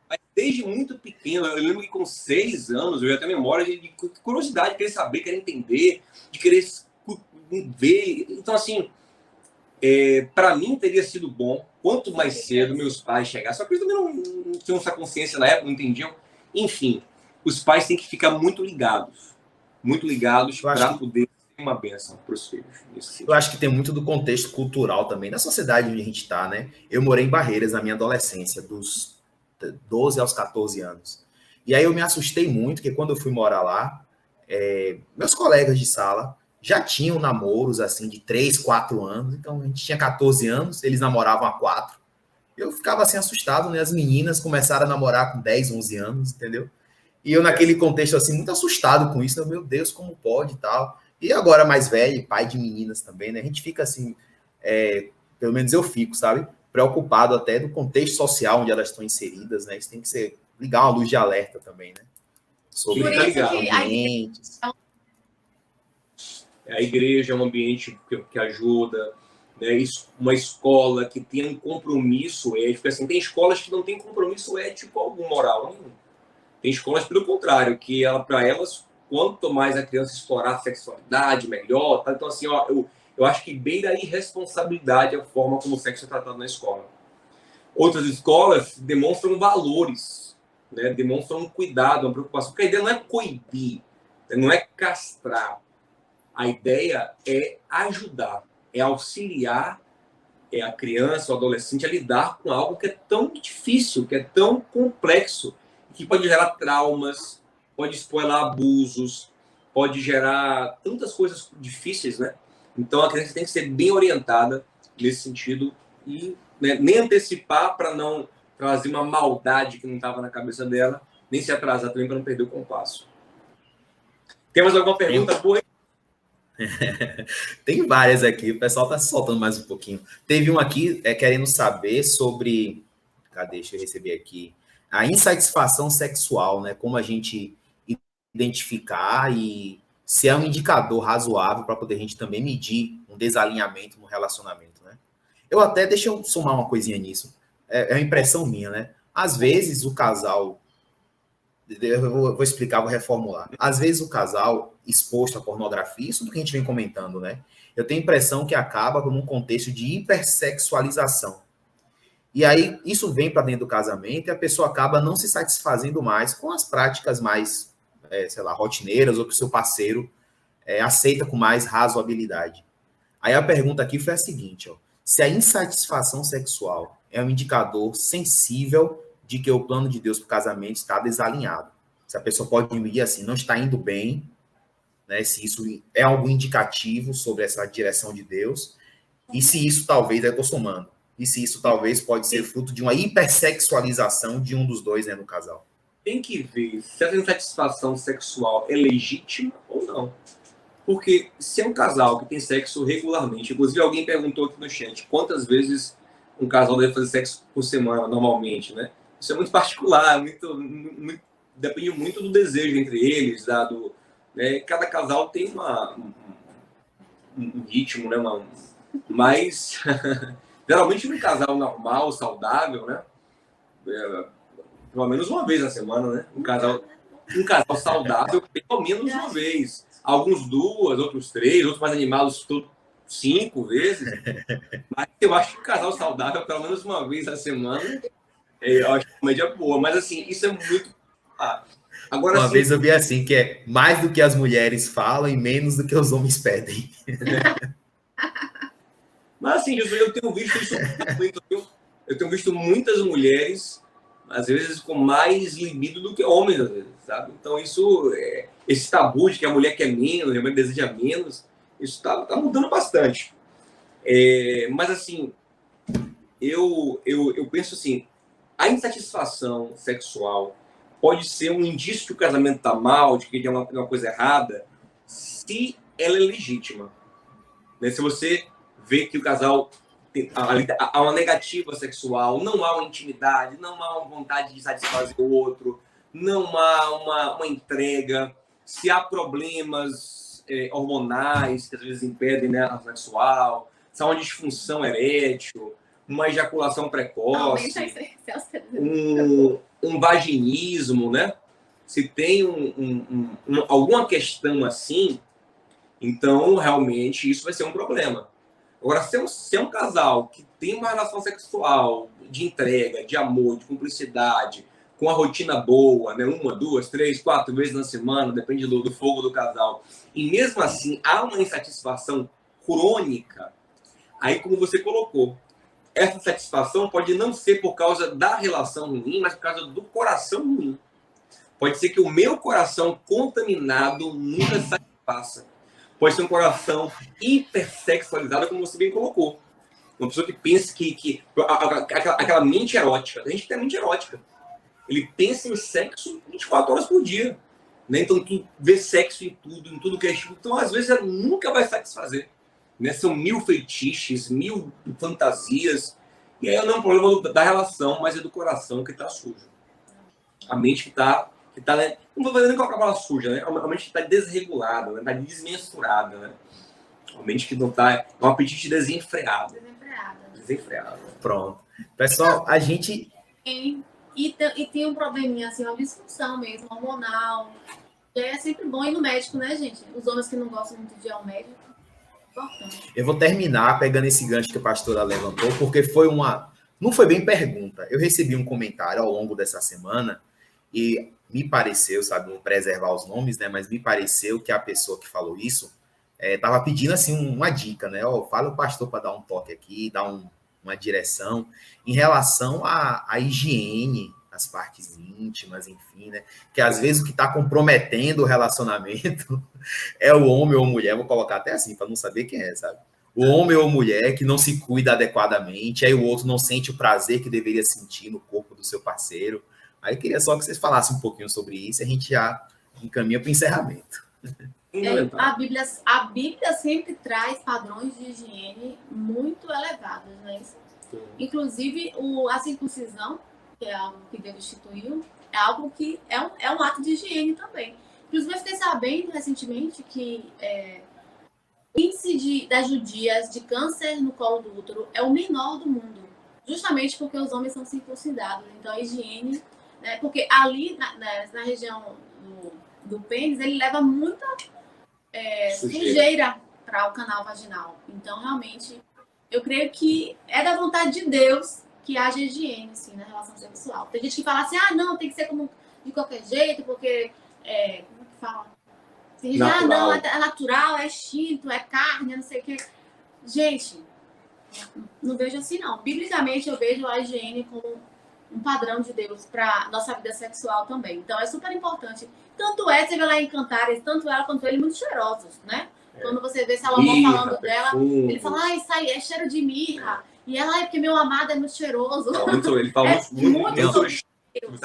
Mas desde muito pequeno, eu lembro que com 6 anos, eu já tenho memória de curiosidade, de querer saber, querer entender, de querer ver. Então, assim, Para mim, teria sido bom, quanto mais cedo meus pais chegassem. Só que eles também não tinham essa consciência na época, não entendiam. Enfim, os pais têm que ficar muito ligados para poder ser uma bênção para os filhos. Eu acho que tem muito do contexto cultural também, da sociedade onde a gente está, né? Eu morei em Barreiras na minha adolescência, dos 12 aos 14 anos. E aí eu me assustei muito, porque quando eu fui morar lá, meus colegas de sala já tinham namoros, assim, de 3, 4 anos. Então, a gente tinha 14 anos, eles namoravam há 4. Eu ficava, assim, assustado, né? As meninas começaram a namorar com 10, 11 anos, entendeu? E eu, naquele contexto, assim, muito assustado com isso. Meu Deus, como pode e tal. E agora, mais velho, pai de meninas também, né? A gente fica, assim, pelo menos eu fico, sabe? Preocupado até do contexto social onde elas estão inseridas, né? Isso tem que ligar uma luz de alerta também, né? Sobre ambientes. A igreja é um ambiente que ajuda, né? Uma escola que tem um compromisso ético. Assim, tem escolas que não têm compromisso ético algum, moral nenhum. Tem escolas, pelo contrário, que para elas, quanto mais a criança explorar a sexualidade, melhor. Tá? Então, assim, ó, eu acho que beira a irresponsabilidade a forma como o sexo é tratado na escola. Outras escolas demonstram valores, né? Demonstram um cuidado, uma preocupação. Porque a ideia não é coibir, não é castrar. A ideia é ajudar, é auxiliar a criança, o adolescente a lidar com algo que é tão difícil, que é tão complexo, que pode gerar traumas, pode expor a abusos, pode gerar tantas coisas difíceis, né? Então a criança tem que ser bem orientada nesse sentido e, né, nem antecipar para não trazer uma maldade que não estava na cabeça dela, nem se atrasar também para não perder o compasso. Tem mais alguma pergunta boa? Tem várias aqui, o pessoal está se soltando mais um pouquinho. Teve um aqui querendo saber sobre. Cadê? Deixa eu receber aqui. A insatisfação sexual, né? Como a gente identificar e se é um indicador razoável para poder a gente também medir um desalinhamento no relacionamento, né? Deixa eu somar uma coisinha nisso. É uma impressão minha, né? Às vezes o casal. Eu vou explicar, vou reformular. Às vezes o casal exposto à pornografia, isso do que a gente vem comentando, né? Eu tenho a impressão que acaba num contexto de hipersexualização. E aí isso vem para dentro do casamento e a pessoa acaba não se satisfazendo mais com as práticas mais, rotineiras ou que o seu parceiro aceita com mais razoabilidade. Aí a pergunta aqui foi a seguinte, se a insatisfação sexual é um indicador sensível de que o plano de Deus para o casamento está desalinhado. Se a pessoa pode medir assim, não está indo bem, né? Se isso é algum indicativo sobre essa direção de Deus, e se isso talvez, eu estou somando, e se isso talvez pode ser fruto de uma hipersexualização de um dos dois, né, no casal. Tem que ver se essa insatisfação sexual é legítima ou não. Porque se é um casal que tem sexo regularmente, inclusive alguém perguntou aqui no chat, quantas vezes um casal deve fazer sexo por semana, normalmente, né? Isso é muito particular, depende muito do desejo entre eles, né? Cada casal tem um ritmo, né? Mas, geralmente, no casal normal, saudável, né? Pelo menos uma vez na semana, né? Um casal saudável, pelo menos uma vez. Alguns 2, outros 3, outros mais animados, 5 vezes. Mas eu acho que um casal saudável, pelo menos uma vez na semana, eu acho uma média boa. Mas, assim, isso é muito... Agora, uma vez eu vi assim, que é mais do que as mulheres falam e menos do que os homens pedem. Mas, assim, eu tenho visto isso muito. Eu tenho visto muitas mulheres, às vezes, com mais libido do que homens, às vezes, sabe? Então, esse tabu de que a mulher quer menos, a mulher deseja menos, isso tá mudando bastante. Mas, assim, eu penso assim, a insatisfação sexual pode ser um indício que o casamento está mal, de que tem uma coisa errada, se ela é legítima. Né? Se você vê que o casal há uma negativa sexual, não há uma intimidade, não há uma vontade de satisfazer o outro, não há uma entrega, se há problemas hormonais que às vezes impedem, né, a sexual, se há uma disfunção erétil, uma ejaculação precoce, um vaginismo, né? Se tem alguma questão assim, então realmente isso vai ser um problema. Agora, se é um casal que tem uma relação sexual de entrega, de amor, de cumplicidade, com a rotina boa, né? 1, 2, 3, 4 vezes na semana, depende do fogo do casal, e mesmo assim há uma insatisfação crônica, aí como você colocou, essa satisfação pode não ser por causa da relação ruim, mas por causa do coração ruim. Pode ser que o meu coração contaminado nunca satisfaça. Pode ser um coração hipersexualizado, como você bem colocou. Uma pessoa que pensa aquela mente erótica. A gente tem a mente erótica. Ele pensa em sexo 24 horas por dia. Né? Então, tu vê sexo em tudo que é tipo. Então, às vezes, ela nunca vai satisfazer. Né? São 1000 feitiços, 1000 fantasias. E aí não é um problema da relação, mas é do coração que está sujo. A mente que está né? Não vou fazer nem com a palavra suja, né? A mente que está desregulada, né? Está desmensurada, né? A mente que não está... É um apetite desenfreado. Desenfreado. Pronto. Pessoal, a gente... E tem um probleminha, assim, uma disfunção mesmo, hormonal. E aí é sempre bom ir no médico, né, gente? Os homens que não gostam muito de ir ao médico. Importante. Eu vou terminar pegando esse gancho que a pastora levantou, porque foi uma... Não foi bem pergunta. Eu recebi um comentário ao longo dessa semana e me pareceu, sabe, não preservar os nomes, né? Mas me pareceu que a pessoa que falou isso estava pedindo, assim, uma dica, né? Fala o pastor para dar um toque aqui, dar uma direção em relação à higiene, as partes íntimas, enfim, né? Que às vezes o que está comprometendo o relacionamento é o homem ou mulher, vou colocar até assim, para não saber quem é, sabe? O homem ou mulher que não se cuida adequadamente, aí o outro não sente o prazer que deveria sentir no corpo do seu parceiro. Aí eu queria só que vocês falassem um pouquinho sobre isso e a gente já encaminha para o encerramento. A Bíblia sempre traz padrões de higiene muito elevados, né? Inclusive, a circuncisão, que é algo que Deus instituiu, é algo que é um ato de higiene também. Inclusive, eu fiquei sabendo recentemente que o índice das judias de câncer no colo do útero é o menor do mundo, justamente porque os homens são circuncidados. Então, a higiene, né, porque ali na região do pênis, ele leva muita sujeira para o canal vaginal. Então, realmente, eu creio que é da vontade de Deus que haja higiene, assim, na relação sexual. Tem gente que fala assim, não, tem que ser como de qualquer jeito, porque, como que fala? Tem gente, não, é natural, é instinto, é carne, não sei o quê. Gente, não vejo assim, não. Biblicamente, eu vejo a higiene como um padrão de Deus para nossa vida sexual também. Então, é super importante. Tanto você vê lá em Cantares, tanto ela quanto ele, muito cheirosos, né? Quando você vê Salomão falando dela, ele fala, isso aí é cheiro de mirra. E ela, porque meu amado é muito cheiroso. Ele fala muito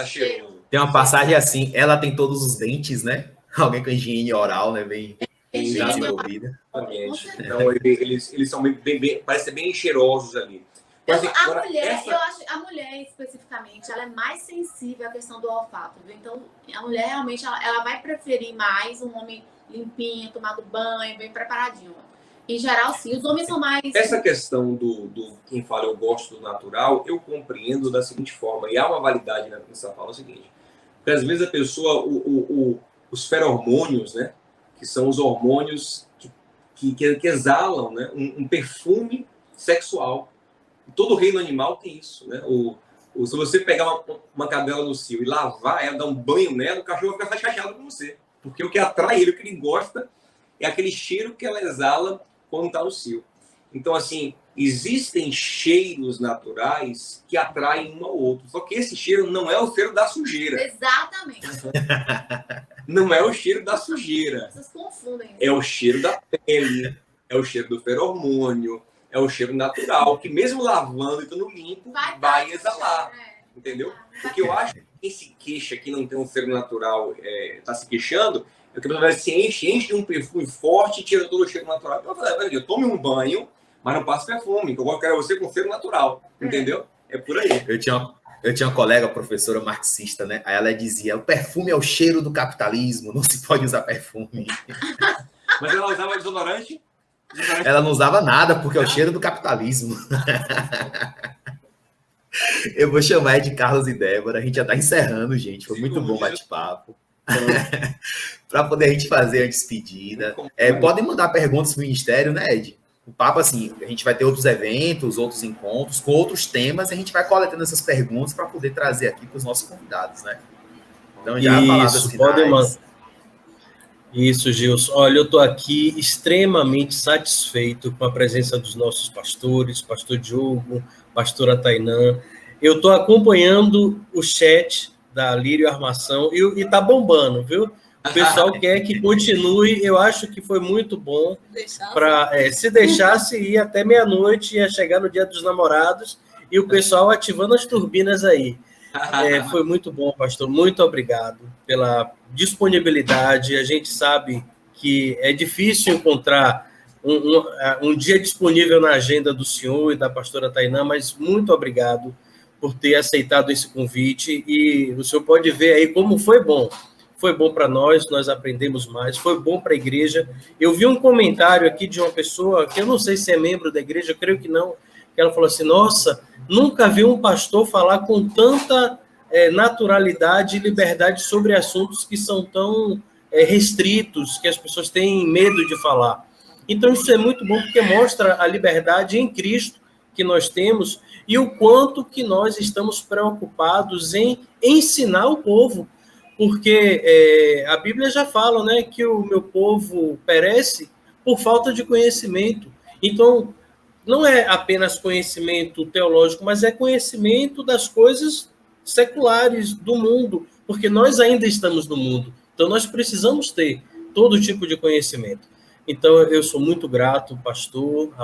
cheiroso. Tem uma passagem assim, ela tem todos os dentes, né? Alguém com higiene oral, né? Bem desenvolvida. Então, eles são parecem ser bem cheirosos ali. Mas, eu acho a mulher especificamente, ela é mais sensível à questão do olfato, viu? Então, a mulher realmente, ela vai preferir mais um homem limpinho, tomado banho, bem preparadinho. Em geral, sim. Os homens são mais... Essa questão do quem fala eu gosto do natural, eu compreendo da seguinte forma, e há uma validade nessa fala, é o seguinte, porque às vezes a pessoa, os feromônios, né, que são os hormônios que exalam, né, um perfume sexual. Todo reino animal tem isso, né? Se você pegar uma cadela no cio e lavar ela, dar um banho nela, o cachorro vai ficar chateado com você. Porque o que atrai ele, o que ele gosta, é aquele cheiro que ela exala quando está no cio. Então, assim, existem cheiros naturais que atraem um ao outro. Só que esse cheiro não é o cheiro da sujeira. Exatamente. Não é o cheiro da sujeira. Vocês confundem. É o cheiro da pele, é o cheiro do feromônio, é o cheiro natural, que mesmo lavando e estando limpo, vai exalar. Entendeu? Porque eu acho que quem se queixa que não tem um cheiro natural, está se queixando, é que a pessoa se enche de um perfume forte e tira todo o cheiro natural. Então, eu tome um banho, mas não passe perfume, que eu quero você com cheiro natural. Entendeu? É por aí. Eu tinha uma colega, professora marxista, né? Aí ela dizia, o perfume é o cheiro do capitalismo, não se pode usar perfume. Mas ela usava desodorante? Ela não usava nada, porque é o cheiro do capitalismo. Eu vou chamar de Carlos e Débora. A gente já está encerrando, gente. Foi muito bom bate-papo. Para poder a gente fazer a despedida. Podem mandar perguntas para o Ministério, né, Ed? papo, assim, a gente vai ter outros eventos, outros encontros, com outros temas, e a gente vai coletando essas perguntas para poder trazer aqui para os nossos convidados, né? Então, já palavras finais. Isso, Gilson. Olha, eu estou aqui extremamente satisfeito com a presença dos nossos pastores, pastor Diogo, pastora Tainã. Eu estou acompanhando o chat da Lírio Armação e está bombando, viu? O pessoal quer que continue. Eu acho que foi muito bom. Se deixasse ir até meia-noite, ia chegar no Dia dos Namorados e o pessoal ativando as turbinas aí. Foi muito bom, pastor. Muito obrigado pela disponibilidade. A gente sabe que é difícil encontrar um dia disponível na agenda do senhor e da pastora Tainã, mas muito obrigado por ter aceitado esse convite. E o senhor pode ver aí como foi bom. Foi bom para nós aprendemos mais, foi bom para a igreja. Eu vi um comentário aqui de uma pessoa, que eu não sei se é membro da igreja, eu creio que não, que ela falou assim, nossa, nunca vi um pastor falar com tanta naturalidade e liberdade sobre assuntos que são tão restritos, que as pessoas têm medo de falar. Então, isso é muito bom, porque mostra a liberdade em Cristo que nós temos e o quanto que nós estamos preocupados em ensinar o povo, porque a Bíblia já fala, né, que o meu povo perece por falta de conhecimento. Então, não é apenas conhecimento teológico, mas é conhecimento das coisas seculares do mundo, porque nós ainda estamos no mundo. Então, nós precisamos ter todo tipo de conhecimento. Então, eu sou muito grato, pastor, a